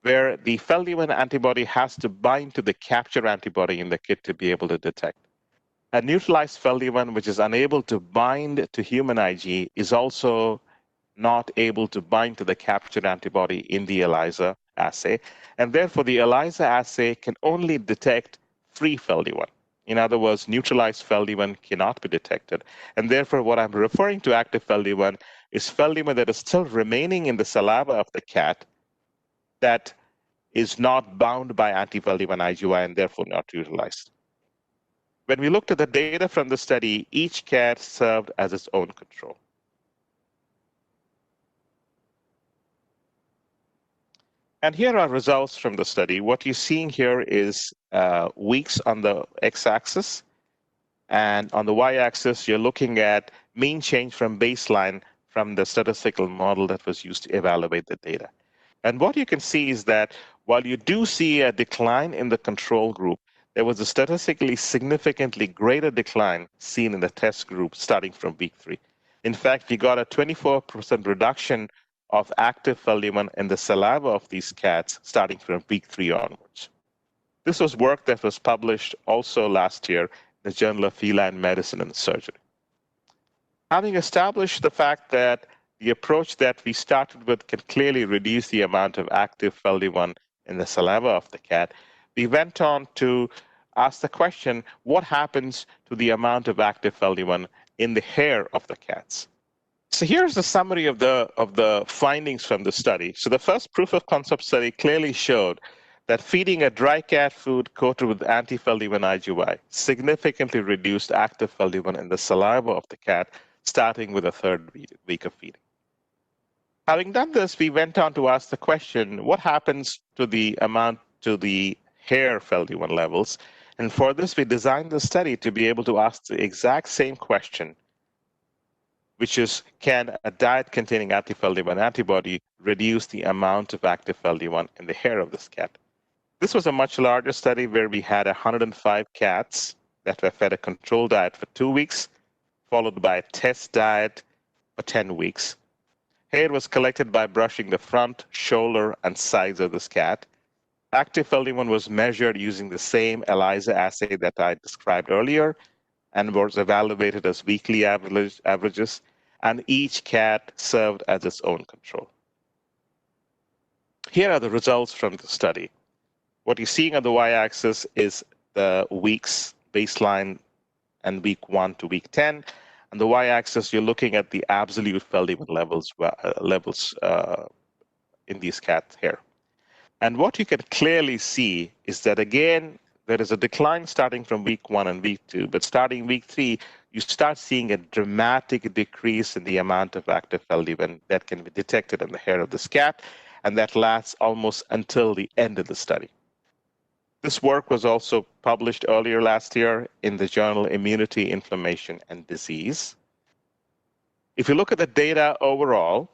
Speaker 4: where the FeLV1 antibody has to bind to the capture antibody in the kit to be able to detect. A neutralized FeLV1, which is unable to bind to human Ig, is also not able to bind to the captured antibody in the ELISA assay. And therefore, the ELISA assay can only detect free FeLV1. In other words, neutralized FeLV1 cannot be detected. And therefore, what I'm referring to active FeLV1 is FeLV1 that is still remaining in the saliva of the cat that is not bound by anti-FeLV1 IgY and therefore not utilized. When we looked at the data from the study, each cat served as its own control. And here are results from the study. What you're seeing here is weeks on the x-axis, and on the y-axis, you're looking at mean change from baseline from the statistical model that was used to evaluate the data. And what you can see is that while you do see a decline in the control group, there was a statistically significantly greater decline seen in the test group starting from week 3. In fact, we got a 24% reduction of active FeLV1 in the saliva of these cats starting from week 3 onwards. This was work that was published also last year in the Journal of Feline Medicine and Surgery. Having established the fact that the approach that we started with can clearly reduce the amount of active FeLV1 in the saliva of the cat, we went on to ask the question, what happens to the amount of active FeLV1 in the hair of the cats? So here's the summary of the findings from the study. So the first proof of concept study clearly showed that feeding a dry cat food coated with anti-FeLV1 IgY significantly reduced active FeLV1 in the saliva of the cat, starting with the 3rd week of feeding. Having done this, we went on to ask the question, what happens to the amount to the hair FeLV1 levels? And for this, we designed the study to be able to ask the exact same question, which is, can a diet containing anti-FeLV1 antibody reduce the amount of active FeLV1 in the hair of this cat? This was a much larger study where we had 105 cats that were fed a control diet for 2 weeks, followed by a test diet for 10 weeks. Hair was collected by brushing the front, shoulder, and sides of this cat. Active FeLV1 was measured using the same ELISA assay that I described earlier and was evaluated as weekly averages, and each cat served as its own control. Here are the results from the study. What you're seeing on the y-axis is the weeks baseline and week 1 to week 10. On the y-axis, you're looking at the absolute FeLV1 levels in these cats' hair. And what you can clearly see is that, again, there is a decline starting from week 1 and week 2, but starting week 3, you start seeing a dramatic decrease in the amount of active FeLV1 that can be detected in the hair of this cat, and that lasts almost until the end of the study. This work was also published earlier last year in the journal Immunity, Inflammation, and Disease. If you look at the data overall,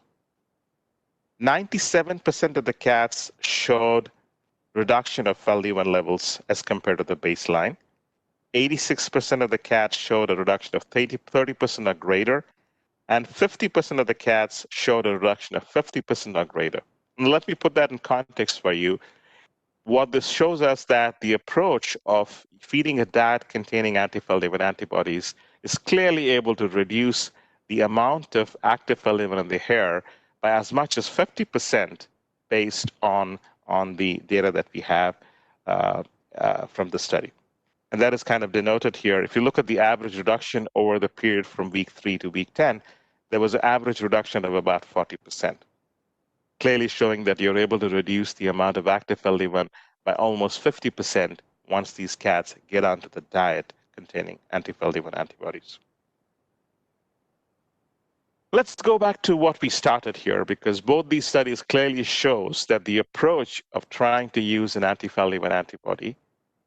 Speaker 4: 97% of the cats showed reduction of FeLV1 levels as compared to the baseline. 86% of the cats showed a reduction of 30% or greater, and 50% of the cats showed a reduction of 50% or greater. And let me put that in context for you. What this shows us that the approach of feeding a diet containing anti-FeLV1 antibodies is clearly able to reduce the amount of active FeLV1 in the hair by as much as 50% based on the data that we have from the study. And that is kind of denoted here. If you look at the average reduction over the period from week 3 to week 10, there was an average reduction of about 40%. clearly showing that you're able to reduce the amount of active LD1 by almost 50% once these cats get onto the diet containing anti-FeLD1 antibodies. Let's go back to what we started here, because both these studies clearly shows that the approach of trying to use an anti-FeLD1 antibody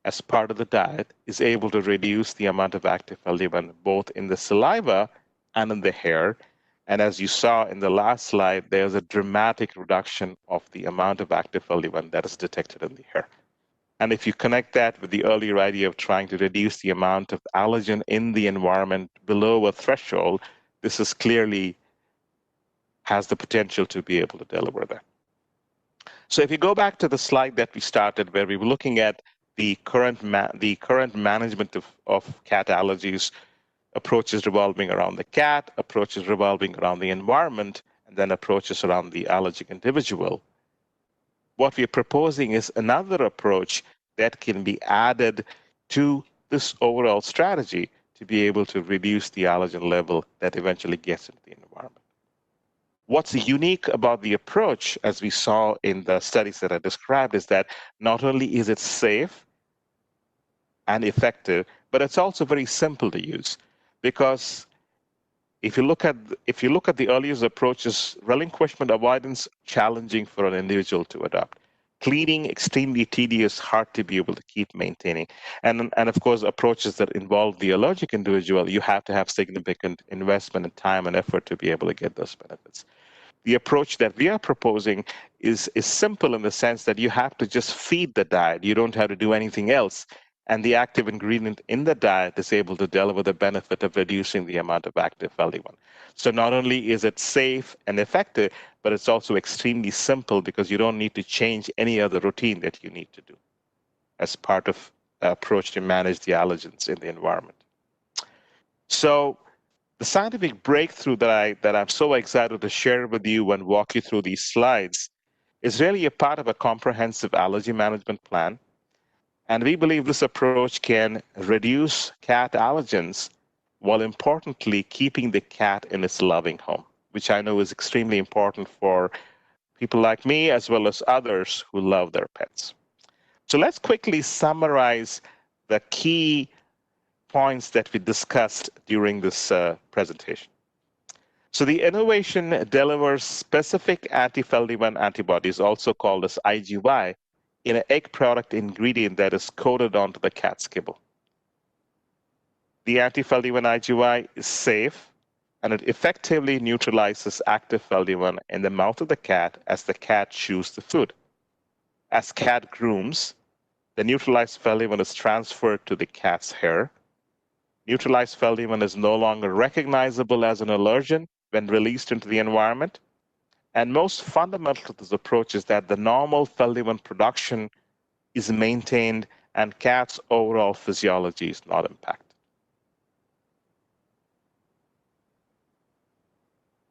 Speaker 4: as part of the diet is able to reduce the amount of active FeLD1 both in the saliva and in the hair. And as you saw in the last slide, there's a dramatic reduction of the amount of active FeLD1 that is detected in the hair. And if you connect that with the earlier idea of trying to reduce the amount of allergen in the environment below a threshold, this is clearly has the potential to be able to deliver that. So if you go back to the slide that we started, where we were looking at the current management of cat allergies, approaches revolving around the cat, approaches revolving around the environment, and then approaches around the allergic individual. What we're proposing is another approach that can be added to this overall strategy to be able to reduce the allergen level that eventually gets into the environment. What's unique about the approach, as we saw in the studies that I described, is that not only is it safe and effective, but it's also very simple to use. Because if you look at the earliest approaches, relinquishment avoidance, challenging for an individual to adopt. Cleaning, extremely tedious, hard to be able to keep maintaining. And of course, approaches that involve the allergic individual, you have to have significant investment in time and effort to be able to get those benefits. The approach that we are proposing is simple in the sense that you have to just feed the diet. You don't have to do anything else. And the active ingredient in the diet is able to deliver the benefit of reducing the amount of active FeLD1. So not only is it safe and effective, but it's also extremely simple because you don't need to change any other routine that you need to do as part of the approach to manage the allergens in the environment. So the scientific breakthrough that I'm so excited to share with you and walk you through these slides is really a part of a comprehensive allergy management plan. And we believe this approach can reduce cat allergens while importantly keeping the cat in its loving home, which I know is extremely important for people like me as well as others who love their pets. So let's quickly summarize the key points that we discussed during this presentation. So the innovation delivers specific anti-FeLD1 antibodies, also called as IgY, in an egg product ingredient that is coated onto the cat's kibble. The anti-FeLD1 IgY is safe, and it effectively neutralizes active FeLD1 in the mouth of the cat as the cat chews the food. As cat grooms, the neutralized FeLD1 is transferred to the cat's hair. Neutralized FeLD1 is no longer recognizable as an allergen when released into the environment. And most fundamental to this approach is that the normal FeLD1 production is maintained and cats' overall physiology is not impacted.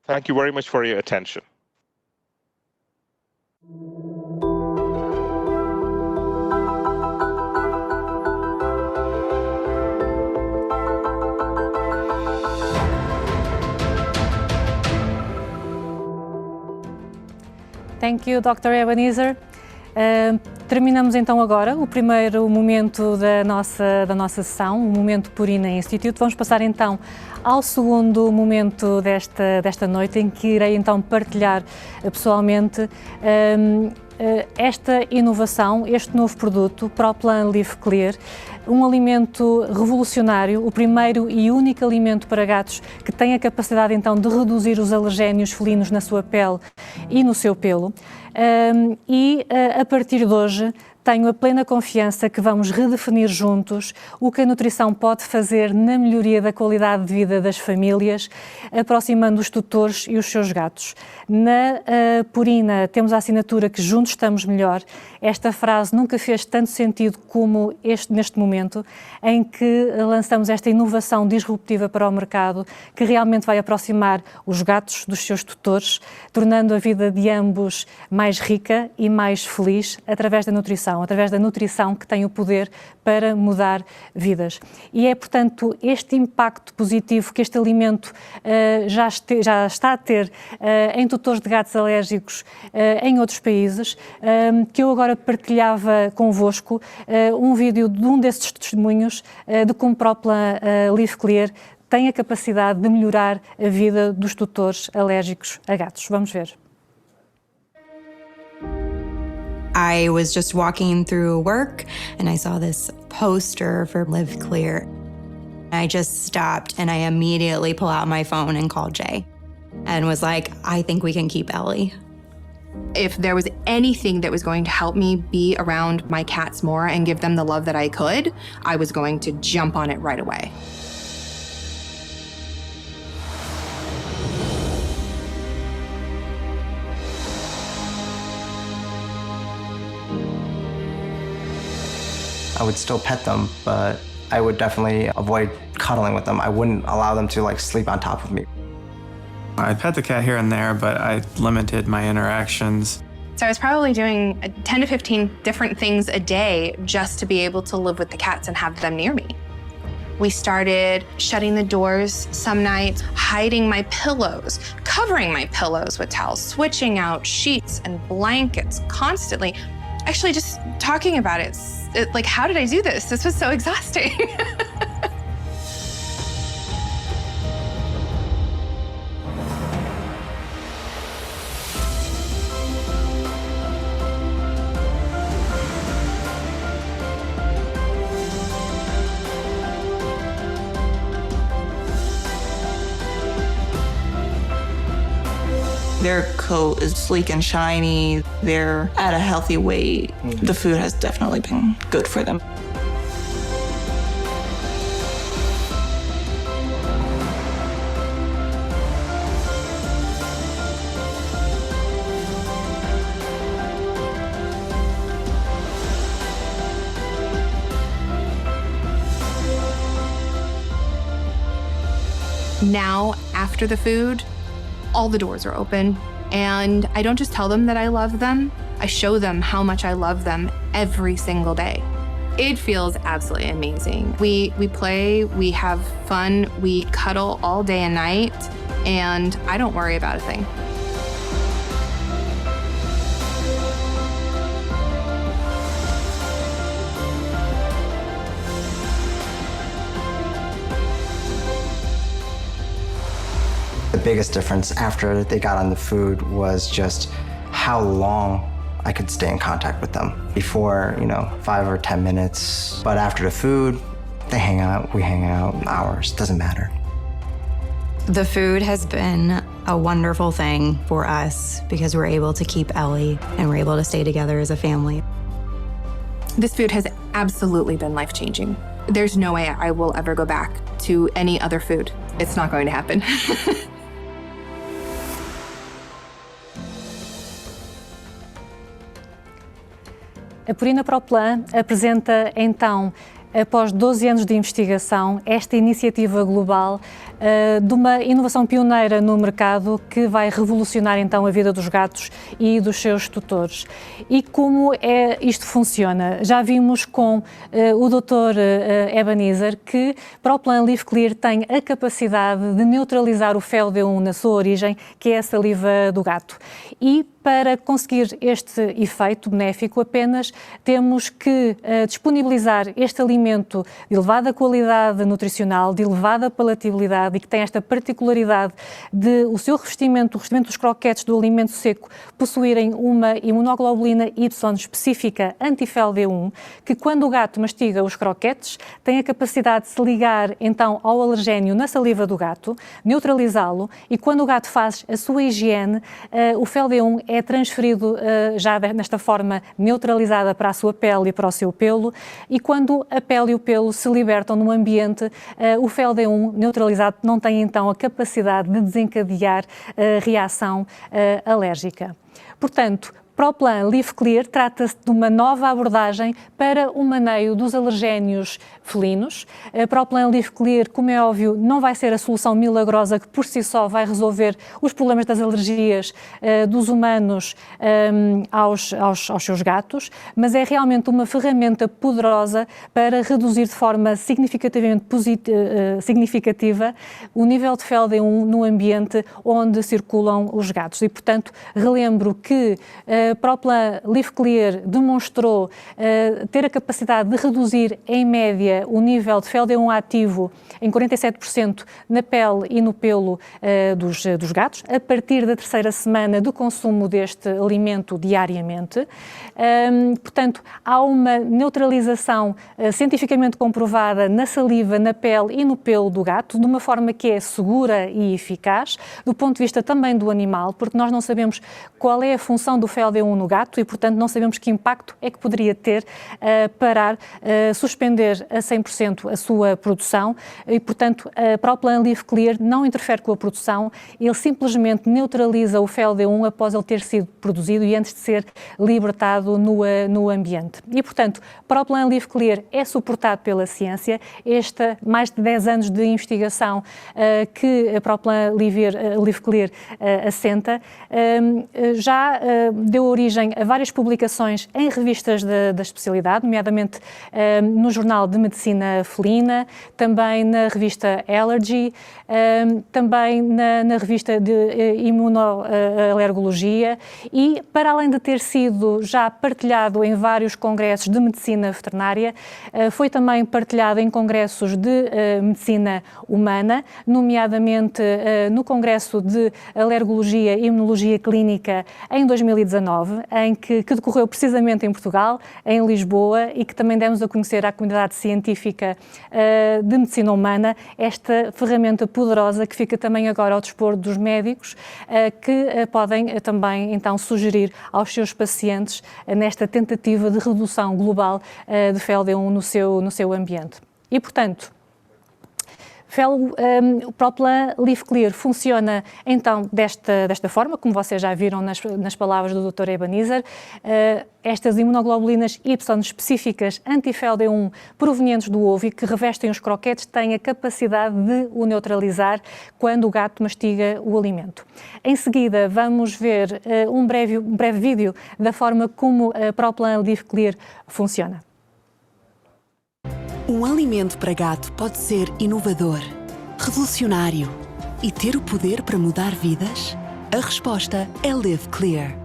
Speaker 4: Thank you very much for your attention.
Speaker 1: Thank you, Dr. Ebenezer. Terminamos então agora o primeiro momento da nossa sessão, o Momento Purina Institute. Vamos passar então ao segundo momento desta noite, em que irei então partilhar pessoalmente esta inovação, este novo produto, ProPlan Leaf Clear, um alimento revolucionário, o primeiro e único alimento para gatos que tem a capacidade então de reduzir os alergénios felinos na sua pele e no seu pelo. A partir de hoje tenho a plena confiança que vamos redefinir juntos o que a nutrição pode fazer na melhoria da qualidade de vida das famílias, aproximando os tutores e os seus gatos. Na Purina temos a assinatura que juntos estamos melhor. Esta frase nunca fez tanto sentido como neste momento, em que lançamos esta inovação disruptiva para o mercado, que realmente vai aproximar os gatos dos seus tutores, tornando a vida de ambos mais rica e mais feliz através da nutrição. alimentação, através da nutrição, que tem o poder para mudar vidas. E é, portanto, este impacto positivo que este alimento já está a ter em tutores de gatos alérgicos em outros países, que eu agora partilhava convosco um vídeo de um desses testemunhos de como Proplan Leaf Clear tem a capacidade de melhorar a vida dos tutores alérgicos a gatos. Vamos ver.
Speaker 6: I was just walking through work and I saw this poster for Live Clear. I just stopped and I immediately pulled out my phone and called Jay and was like, I think we can keep Ellie.
Speaker 7: If there was anything that was going to help me be around my cats more and give them the love that I could, I was going to jump on it right away.
Speaker 8: I would still pet them, but I would definitely avoid cuddling with them. I wouldn't allow them to sleep on top of me.
Speaker 9: I pet the cat here and there, but I limited my interactions.
Speaker 7: So I was probably doing 10 to 15 different things a day just to be able to live with the cats and have them near me. We started shutting the doors some nights, hiding my pillows, covering my pillows with towels, switching out sheets and blankets constantly. Actually, just talking about it, like, how did I do this? This was so exhausting.
Speaker 10: Their coat is sleek and shiny. They're at a healthy weight. The food has definitely been good for them.
Speaker 7: Now, after the food, all the doors are open, and I don't just tell them that I love them, I show them how much I love them every single day. It feels absolutely amazing. We play, we have fun, we cuddle all day and night, and I don't worry about a thing.
Speaker 8: The biggest difference after they got on the food was just how long I could stay in contact with them. Before, 5 or 10 minutes, but after the food, they hang out, we hang out, hours, doesn't matter.
Speaker 6: The food has been a wonderful thing for us because we're able to keep Ellie and we're able to stay together as a family.
Speaker 7: This food has absolutely been life-changing. There's no way I will ever go back to any other food. It's not going to happen.
Speaker 1: A Purina Proplan apresenta, então, após 12 anos de investigação, esta iniciativa global de uma inovação pioneira no mercado que vai revolucionar então a vida dos gatos e dos seus tutores. E como isto funciona? Já vimos com o Dr. Ebenezer que Proplan Leaf Clear tem a capacidade de neutralizar o FeLV1 na sua origem, que é a saliva do gato. E para conseguir este efeito benéfico, apenas temos que disponibilizar este alimento de elevada qualidade nutricional, de elevada palatabilidade e que tem esta particularidade de o seu revestimento, o revestimento dos croquetes do alimento seco, possuírem uma imunoglobulina Y específica anti-FeLV1, que quando o gato mastiga os croquetes, tem a capacidade de se ligar então ao alergénio na saliva do gato, neutralizá-lo, e quando o gato faz a sua higiene, o FeLV1 é transferido já nesta forma neutralizada para a sua pele e para o seu pelo, e quando a pele e o pelo se libertam no ambiente, o FeLV1 neutralizado não tem então a capacidade de desencadear reação alérgica. Portanto, ProPlan Live Clear trata-se de uma nova abordagem para o maneio dos alergénios felinos. A ProPlan Live Clear, como é óbvio, não vai ser a solução milagrosa que por si só vai resolver os problemas das alergias dos humanos aos seus gatos, mas é realmente uma ferramenta poderosa para reduzir de forma significativa o nível de FeLD1 no ambiente onde circulam os gatos. E, portanto, relembro que a ProPlan Live Clear demonstrou ter a capacidade de reduzir, em média, o nível de FeLD1 ativo em 47% na pele e no pelo dos gatos, a partir da terceira semana do consumo deste alimento diariamente. Portanto, há uma neutralização cientificamente comprovada na saliva, na pele e no pelo do gato, de uma forma que é segura e eficaz, do ponto de vista também do animal, porque nós não sabemos qual é a função do FeLD1 no gato e, portanto, não sabemos que impacto é que poderia ter parar, suspender a 100% a sua produção e, portanto, a ProPlan Live Clear não interfere com a produção, ele simplesmente neutraliza o FeLD1 após ele ter sido produzido e antes de ser libertado no ambiente. E, portanto, ProPlan Live Clear é suportado pela ciência. Mais de 10 anos de investigação que a ProPlan Live Clear assenta já deu origem a várias publicações em revistas da especialidade, nomeadamente no Jornal de Medicina Felina, também na revista Allergy, também na revista de Imunoalergologia e, para além de ter sido já partilhado em vários congressos de medicina veterinária, foi também partilhado em congressos de medicina humana, nomeadamente no Congresso de Alergologia e Imunologia Clínica em 2019, que decorreu precisamente em Portugal, em Lisboa, e que também demos a conhecer à comunidade científica de medicina humana esta ferramenta poderosa que fica também agora ao dispor dos médicos, que podem também então sugerir aos seus pacientes nesta tentativa de redução global de FeLD1 no seu ambiente. E, portanto, o ProPlan Live Clear funciona então desta forma, como vocês já viram nas palavras do Dr. Ebenezer. Estas imunoglobulinas Y específicas anti-FeLD1 provenientes do ovo e que revestem os croquetes têm a capacidade de o neutralizar quando o gato mastiga o alimento. Em seguida, vamos ver um breve vídeo da forma como a ProPlan Live Clear funciona.
Speaker 11: Um alimento para gato pode ser inovador, revolucionário e ter o poder para mudar vidas? A resposta é Live Clear.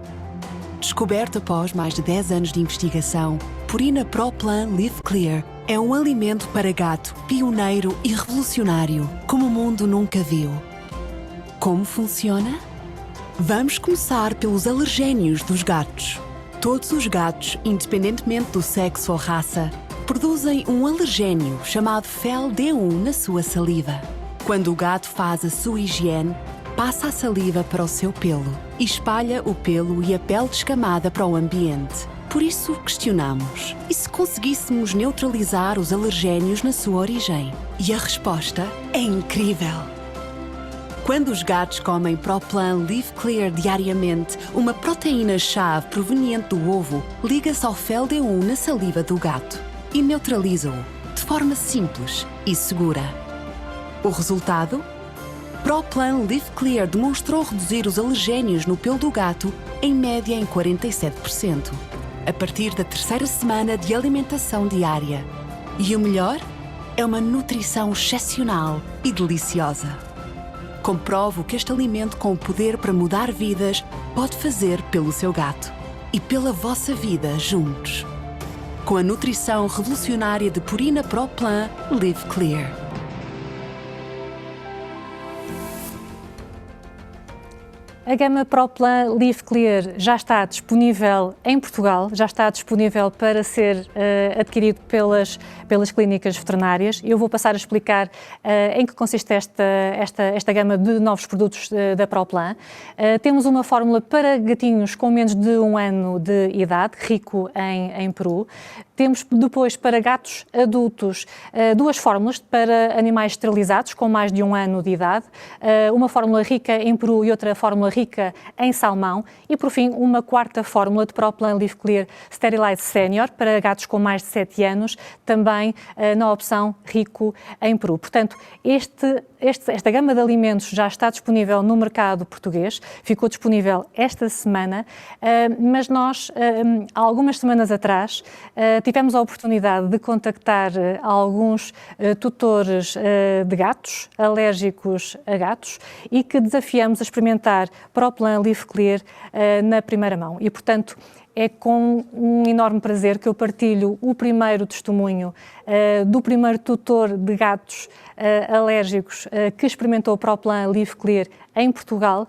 Speaker 11: Descoberto após mais de 10 anos de investigação, Purina ProPlan Live Clear é um alimento para gato pioneiro e revolucionário, como o mundo nunca viu. Como funciona? Vamos começar pelos alergénios dos gatos. Todos os gatos, independentemente do sexo ou raça, produzem um alergénio chamado FeLD1 na sua saliva. Quando o gato faz a sua higiene, passa a saliva para o seu pelo e espalha o pelo e a pele descamada para o ambiente. Por isso, questionamos: e se conseguíssemos neutralizar os alergénios na sua origem? E a resposta é incrível! Quando os gatos comem ProPlan Live Clear diariamente, uma proteína-chave proveniente do ovo liga-se ao FeLD1 na saliva do gato e neutraliza-o de forma simples e segura. O resultado? ProPlan Live Clear demonstrou reduzir os alergénios no pelo do gato em média em 47%, a partir da terceira semana de alimentação diária. E o melhor? É uma nutrição excepcional e deliciosa. Comprovo que este alimento com o poder para mudar vidas pode fazer pelo seu gato e pela vossa vida juntos. Com a nutrição revolucionária de Purina ProPlan Live Clear.
Speaker 1: A gama ProPlan Live Clear já está disponível em Portugal, já está disponível para ser adquirido pelas clínicas veterinárias. Eu vou passar a explicar em que consiste esta gama de novos produtos da ProPlan. Temos uma fórmula para gatinhos com menos de 1 ano de idade, rico em Peru. Temos depois para gatos adultos 2 fórmulas para animais esterilizados com mais de 1 ano de idade, uma fórmula rica em Peru e outra fórmula rica em salmão e, por fim, uma quarta fórmula de ProPlan Live Clear Sterilite Senior para gatos com mais de 7 anos, também na opção rico em Peru. Portanto, esta gama de alimentos já está disponível no mercado português, ficou disponível esta semana, mas nós, há algumas semanas atrás, tivemos a oportunidade de contactar alguns tutores de gatos, alérgicos a gatos, e que desafiamos a experimentar ProPlan Live Clear na primeira mão. E, portanto, é com um enorme prazer que eu partilho o primeiro testemunho do primeiro tutor de gatos alérgicos que experimentou o ProPlan Live Clear em Portugal.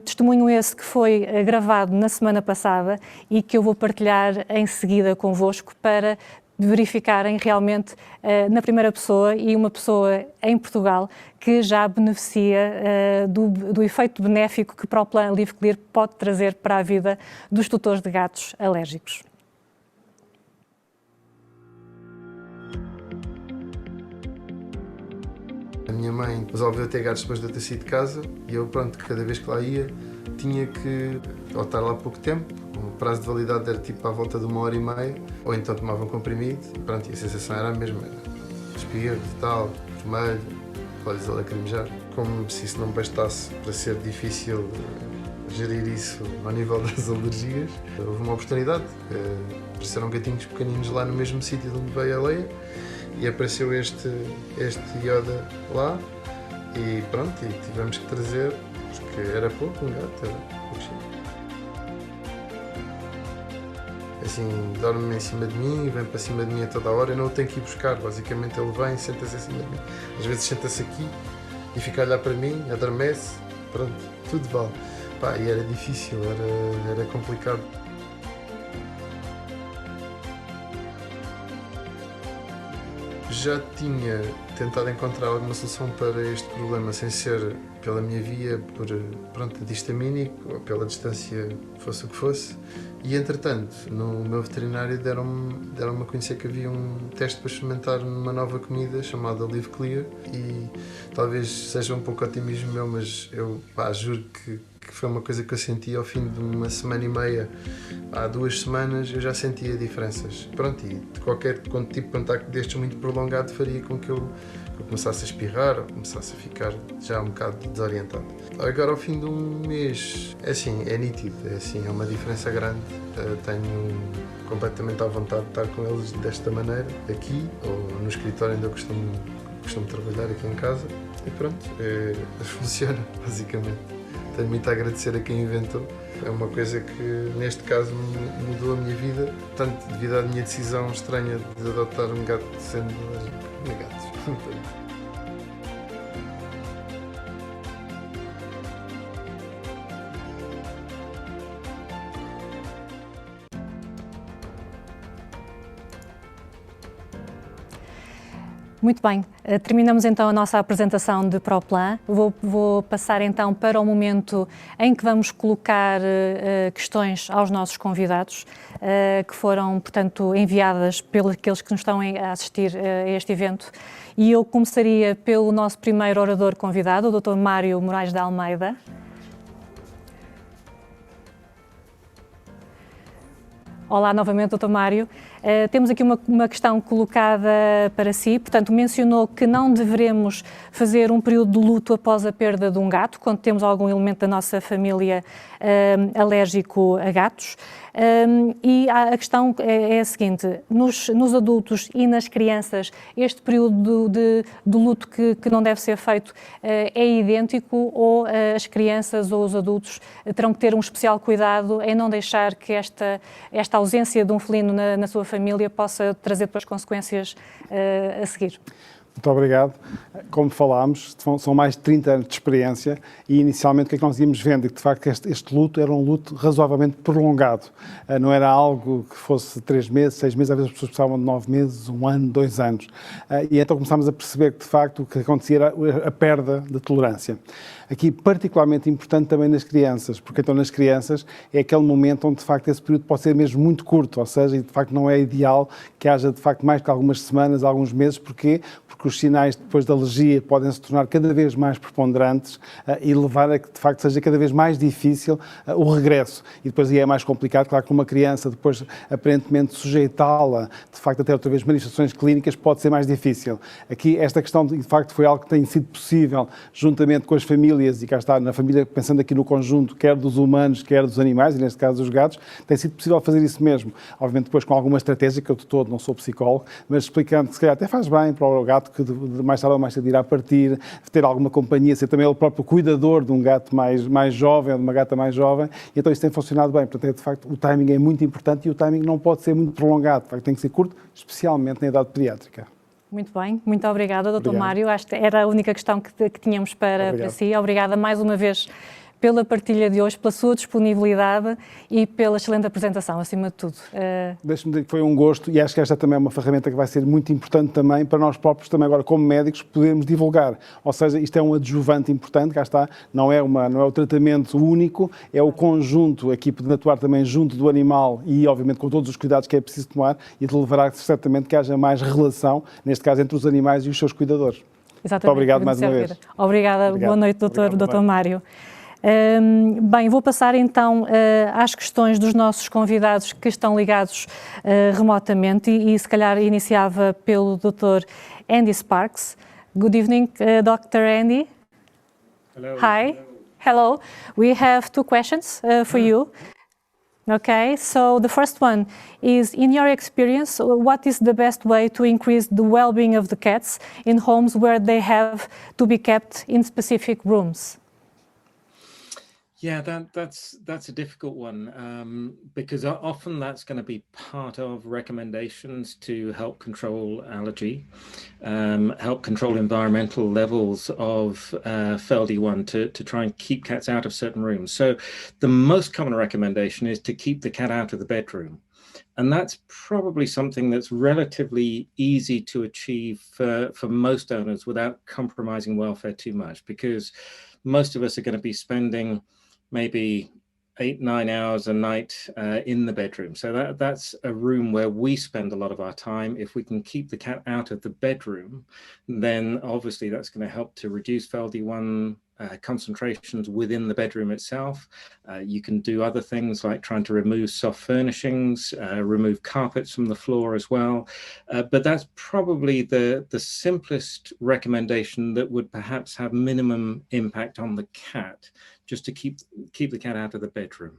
Speaker 1: Testemunho esse que foi gravado na semana passada e que eu vou partilhar em seguida convosco para verificarem realmente na primeira pessoa e uma pessoa em Portugal que já beneficia do efeito benéfico que ProPlan Live Clear pode trazer para a vida dos tutores de gatos alérgicos.
Speaker 12: A minha mãe resolveu ter gatos depois de eu ter saído de casa e eu, pronto, cada vez que lá ia, tinha que ou estar lá pouco tempo, o prazo de validade era tipo à volta de 1h30, ou então tomava um comprimido, pronto, e a sensação era a mesma, era espirro e tal, vermelho, olhos a lacrimejar. Como se isso não bastasse para ser difícil gerir isso ao nível das alergias, houve uma oportunidade, apareceram gatinhos pequeninos lá no mesmo sítio onde veio a Leia, e apareceu este Yoda lá, e pronto, e tivemos que trazer, porque era pouco, um gato, era pouco. Assim, dorme em cima de mim, vem para cima de mim a toda a hora, eu não o tenho que ir buscar, basicamente ele vem, senta-se em cima de mim. Às vezes senta-se aqui e fica a olhar para mim, adormece, pronto, tudo vale. Pá, e era difícil, era complicado. Já tinha tentado encontrar alguma solução para este problema sem ser pela minha via, por antihistamínico ou pela distância, fosse o que fosse. E entretanto, no meu veterinário deram-me a conhecer que havia um teste para experimentar numa nova comida chamada Live Clear, e talvez seja um pouco otimismo meu, mas eu juro que foi uma coisa que eu senti ao fim de uma semana e meia. Há 2 semanas eu já sentia diferenças. Pronto, e de qualquer tipo de contacto destes muito prolongado faria com que eu começasse a espirrar ou começasse a ficar já um bocado desorientado. Agora, ao fim de um mês, é nítido, é uma diferença grande. Tenho completamente à vontade de estar com eles desta maneira, aqui ou no escritório onde eu costumo trabalhar aqui em casa. E pronto, funciona, basicamente. Tenho muito a agradecer a quem inventou. É uma coisa que, neste caso, mudou a minha vida, tanto devido à minha decisão estranha de adotar um gato sendo alérgico a gatos.
Speaker 1: Muito bem, terminamos então a nossa apresentação de ProPlan. Vou passar então para o momento em que vamos colocar questões aos nossos convidados, que foram, portanto, enviadas pelos aqueles que nos estão a assistir a este evento. E eu começaria pelo nosso primeiro orador convidado, o Dr. Mário Moraes de Almeida. Olá novamente, Dr. Mário. Temos aqui uma questão colocada para si. Portanto, mencionou que não devemos fazer um período de luto após a perda de um gato, quando temos algum elemento da nossa família alérgico a gatos. E a questão é a seguinte: nos adultos e nas crianças, este período de luto que não deve ser feito é idêntico, ou as crianças ou os adultos terão que ter um especial cuidado em não deixar que esta ausência de um felino na sua família possa trazer depois consequências a seguir?
Speaker 5: Muito obrigado. Como falámos, são mais de 30 anos de experiência e inicialmente o que é que nós íamos vendo? Que de facto este luto era um luto razoavelmente prolongado. Não era algo que fosse 3 meses, 6 meses, às vezes as pessoas precisavam de 9 meses, 1 ano, 2 anos. E então começámos a perceber que de facto o que acontecia era a perda de tolerância. Aqui, particularmente importante também nas crianças, porque então nas crianças é aquele momento onde de facto esse período pode ser mesmo muito curto, ou seja, de facto não é ideal que haja de facto mais que algumas semanas, alguns meses. Porquê? Porque os sinais depois da alergia podem se tornar cada vez mais preponderantes e levar a que de facto seja cada vez mais difícil o regresso. E depois aí é mais complicado, claro que uma criança depois aparentemente sujeitá-la, de facto até outra vez manifestações clínicas pode ser mais difícil. Aqui esta questão de facto foi algo que tem sido possível juntamente com as famílias, e cá está, na família, pensando aqui no conjunto, quer dos humanos, quer dos animais, e neste caso dos gatos, tem sido possível fazer isso mesmo. Obviamente depois com alguma estratégia, que eu de todo não sou psicólogo, mas explicando que se calhar até faz bem para o gato que de mais tarde ou mais cedo irá partir, ter alguma companhia, ser também ele próprio cuidador de um gato mais jovem, ou de uma gata mais jovem, e então isso tem funcionado bem. Portanto, de facto, o timing é muito importante e o timing não pode ser muito prolongado, de facto tem que ser curto, especialmente na idade pediátrica.
Speaker 1: Muito bem, muito obrigada, Dr. Mário. Acho que era a única questão que tínhamos para si. Obrigada mais uma vez pela partilha de hoje, pela sua disponibilidade e pela excelente apresentação, acima de tudo.
Speaker 5: Deixe-me dizer que foi um gosto e acho que esta também é uma ferramenta que vai ser muito importante também para nós próprios, também agora como médicos, podermos divulgar. Ou seja, isto é um adjuvante importante, cá está, não é o tratamento único, é o conjunto aqui de atuar também junto do animal e, obviamente, com todos os cuidados que é preciso tomar e de levará certamente que haja mais relação, neste caso, entre os animais e os seus cuidadores.
Speaker 1: Exatamente.
Speaker 5: Muito obrigado mais uma vez.
Speaker 1: Obrigada. Boa noite, Dr. Mário. Bem, vou passar então às questões dos nossos convidados que estão ligados remotamente e se calhar iniciava pelo Dr. Andy Sparks. Good evening, Dr. Andy.
Speaker 13: Hello.
Speaker 1: Hi. Hello. We have two questions for you. Okay, so the first one is, in your experience, what is the best way to increase the well-being of the cats in homes where they have to be kept in specific rooms?
Speaker 3: Yeah, that's a difficult one because often that's going to be part of recommendations to help control allergy, help control environmental levels of FeLD1 to try and keep cats out of certain rooms. So the most common recommendation is to keep the cat out of the bedroom. And that's probably something that's relatively easy to achieve for most owners without compromising welfare too much, because most of us are going to be spending maybe 8-9 hours a night in the bedroom. So that's a room where we spend a lot of our time. If we can keep the cat out of the bedroom, then obviously that's going to help to reduce FeLD1 concentrations within the bedroom itself. You can do other things like trying to remove soft furnishings, remove carpets from the floor as well. But that's probably the simplest recommendation that would perhaps have minimum impact on the cat, just to keep the cat out of the bedroom.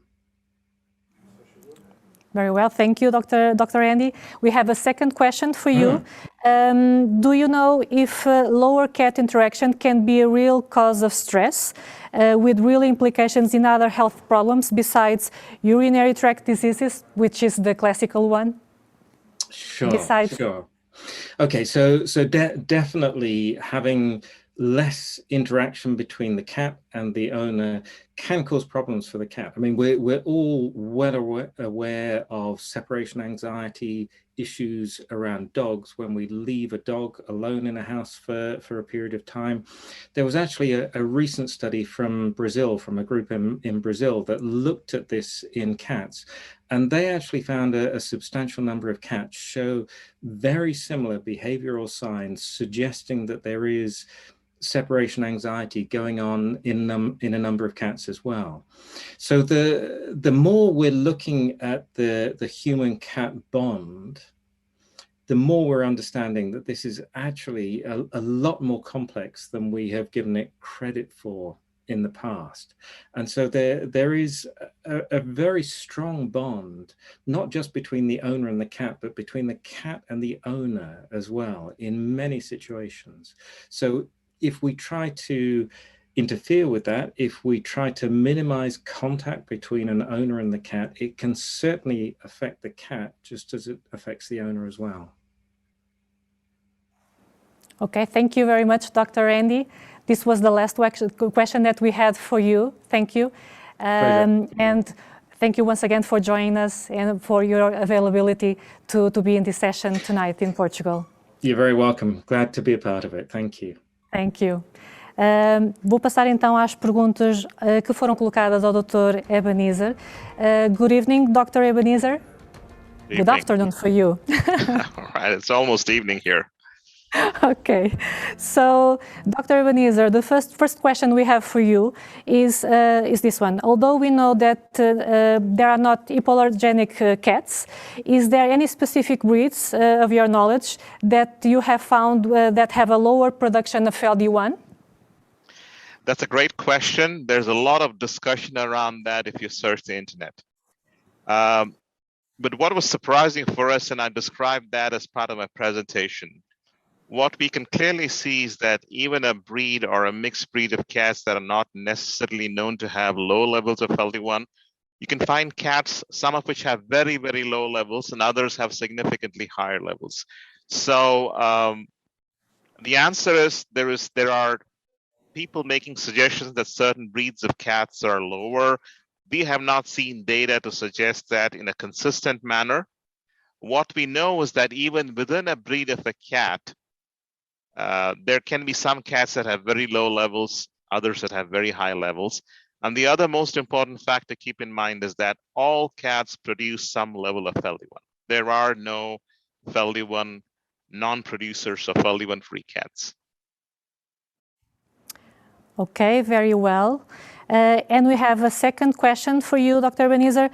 Speaker 1: Very well, thank you, Dr. Andy. We have a second question for you. Do you know if lower cat interaction can be a real cause of stress with real implications in other health problems besides urinary tract diseases, which is the classical one?
Speaker 3: Sure. Okay, so definitely having less interaction between the cat and the owner can cause problems for the cat. I mean, we're all well aware of separation anxiety issues around dogs when we leave a dog alone in a house for a period of time. There was actually a recent study from Brazil, from a group in Brazil, that looked at this in cats, and they actually found a substantial number of cats show very similar behavioral signs suggesting that there is separation anxiety going on in a number of cats as well. So the more we're looking at the human-cat bond, the more we're understanding that this is actually a lot more complex than we have given it credit for in the past. And so there is a very strong bond, not just between the owner and the cat, but between the cat and the owner as well in many situations. So if we try to interfere with that, if we try to minimize contact between an owner and the cat, it can certainly affect the cat just as it affects the owner as well.
Speaker 1: Okay, thank you very much, Dr. Andy. This was the last question that we had for you. Thank you. And thank you once again for joining us and for your availability to be in this session tonight in Portugal.
Speaker 3: You're very welcome. Glad to be a part of it. Thank you.
Speaker 1: Thank you. Vou passar então às perguntas que foram colocadas ao Dr. Ebenezer. Good evening, Dr. Ebenezer. Good afternoon for you.
Speaker 4: All right, it's almost evening here.
Speaker 1: Okay, so Dr. Ebenezer, the first question we have for you is this one. Although we know that there are not hypoallergenic cats, is there any specific breeds of your knowledge that you have found that have a lower production of FeLD1?
Speaker 4: That's a great question. There's a lot of discussion around that if you search the internet. But what was surprising for us, and I described that as part of my presentation, what we can clearly see is that even a breed or a mixed breed of cats that are not necessarily known to have low levels of FeLD1, you can find cats, some of which have very, very low levels and others have significantly higher levels. So the answer is there are people making suggestions that certain breeds of cats are lower. We have not seen data to suggest that in a consistent manner. What we know is that even within a breed of a cat, there can be some cats that have very low levels, others that have very high levels. And the other most important fact to keep in mind is that all cats produce some level of FeLD1. There are no FeLD1 non-producers of FeLD1-free cats.
Speaker 1: Okay, very well. And we have a second question for you, Dr. Ebenezer.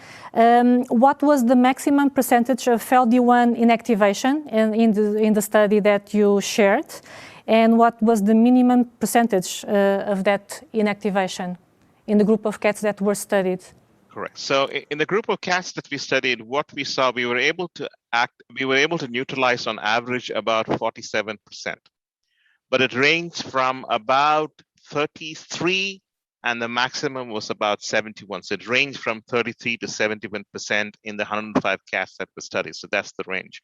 Speaker 1: What was the maximum percentage of FeLD1 inactivation in the study that you shared? And what was the minimum percentage of that inactivation in the group of cats that were studied?
Speaker 4: Correct. So in the group of cats that we studied, what we saw, we were able to neutralize on average about 47%. But it ranged from about 33 and the maximum was about 71. So it ranged from 33 to 71% in the 105 cats that were studied. So that's the range.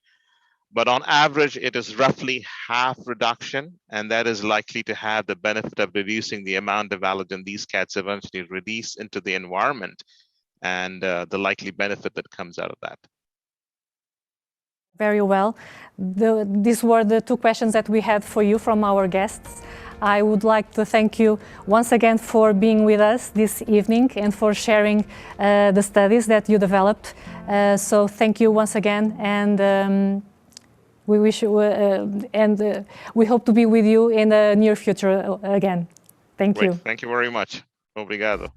Speaker 4: But on average, it is roughly half reduction, and that is likely to have the benefit of reducing the amount of allergen these cats eventually release into the environment and the likely benefit that comes out of that.
Speaker 1: Very well. These were the two questions that we had for you from our guests. I would like to thank you once again for being with us this evening and for sharing the studies that you developed. So thank you once again, and we wish you we hope to be with you in the near future again. Thank you.
Speaker 4: Thank you very much. Obrigado.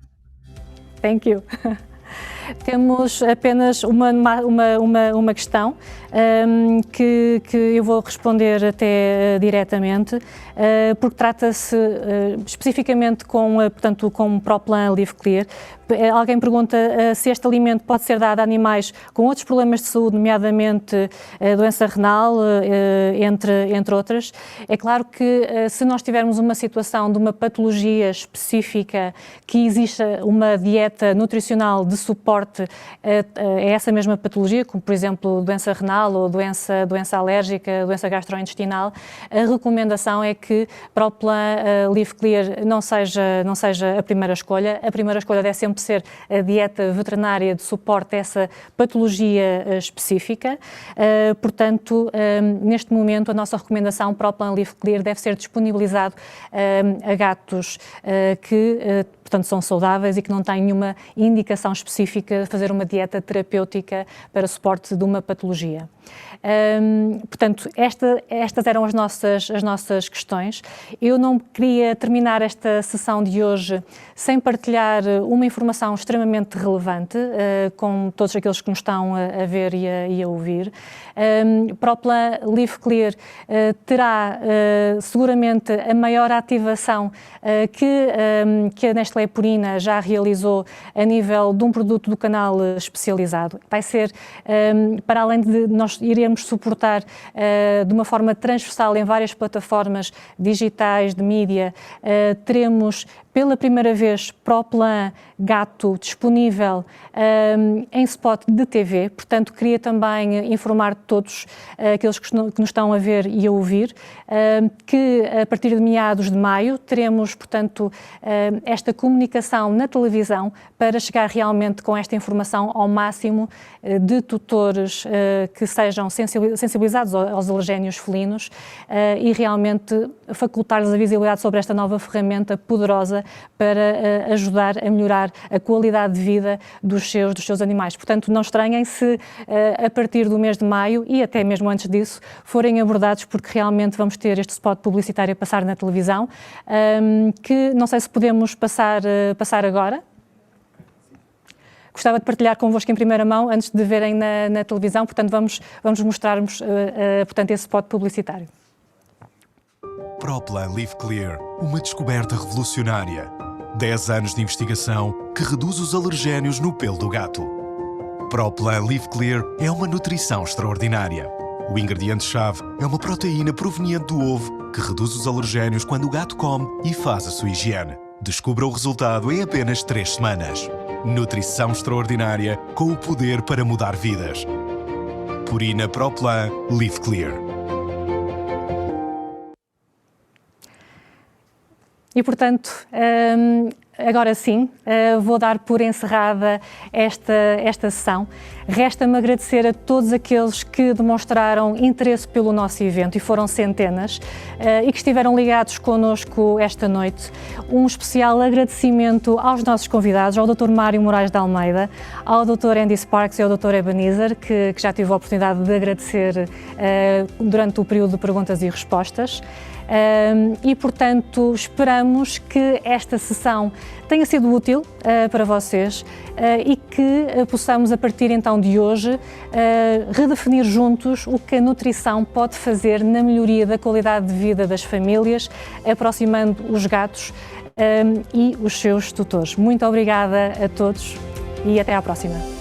Speaker 1: Thank you. Temos apenas uma questão que eu vou responder até diretamente, porque trata-se especificamente com Proplan Live Clear. Alguém pergunta se este alimento pode ser dado a animais com outros problemas de saúde, nomeadamente doença renal, entre outras. É claro que se nós tivermos uma situação de uma patologia específica que exista uma dieta nutricional de suporte a essa mesma patologia, como por exemplo doença renal ou doença alérgica, doença gastrointestinal, a recomendação é que Proplan Live Clear não seja a primeira escolha. A primeira escolha deve sempre ser a dieta veterinária de suporte a essa patologia específica. Portanto, neste momento, a nossa recomendação Proplan Live Clear deve ser disponibilizado a gatos que, portanto, são saudáveis e que não têm nenhuma indicação específica de fazer uma dieta terapêutica para suporte de uma patologia. Portanto, estas eram as nossas questões. Eu não queria terminar esta sessão de hoje sem partilhar uma informação extremamente relevante com todos aqueles que nos estão a ver e a ouvir. Proplan Live Clear terá seguramente a maior ativação que a Nestlé Purina já realizou a nível de um produto do canal especializado. Vai ser, para além de nós iremos suportar de uma forma transversal em várias plataformas digitais de mídia, teremos pela primeira vez Proplan Gato disponível em spot de TV, portanto queria também informar todos aqueles que nos estão a ver e a ouvir que a partir de meados de maio teremos, portanto, esta comunicação na televisão para chegar realmente com esta informação ao máximo de tutores que sejam sensibilizados aos alergénios felinos e realmente facultar-lhes a visibilidade sobre esta nova ferramenta poderosa para ajudar a melhorar a qualidade de vida dos seus animais. Portanto, não estranhem se a partir do mês de maio e até mesmo antes disso forem abordados, porque realmente vamos ter este spot publicitário a passar na televisão, que não sei se podemos passar agora. Gostava de partilhar convosco em primeira mão, antes de verem na televisão, portanto vamos mostrar-vos portanto, esse spot publicitário.
Speaker 13: Proplan Live Clear, uma descoberta revolucionária. 10 anos de investigação que reduz os alergénios no pelo do gato. Proplan Live Clear é uma nutrição extraordinária. O ingrediente-chave é uma proteína proveniente do ovo que reduz os alergénios quando o gato come e faz a sua higiene. Descubra o resultado em apenas 3 semanas. Nutrição extraordinária com o poder para mudar vidas. Purina Proplan Live Clear.
Speaker 1: E, portanto, agora sim, vou dar por encerrada esta sessão. Resta-me agradecer a todos aqueles que demonstraram interesse pelo nosso evento, e foram centenas, e que estiveram ligados connosco esta noite. Um especial agradecimento aos nossos convidados, ao Dr. Mário Moraes de Almeida, ao Dr. Andy Sparks e ao Dr. Ebenezer, que já tive a oportunidade de agradecer durante o período de perguntas e respostas. E, portanto, esperamos que esta sessão tenha sido útil para vocês e que possamos, a partir então de hoje, redefinir juntos o que a nutrição pode fazer na melhoria da qualidade de vida das famílias, aproximando os gatos e os seus tutores. Muito obrigada a todos e até à próxima.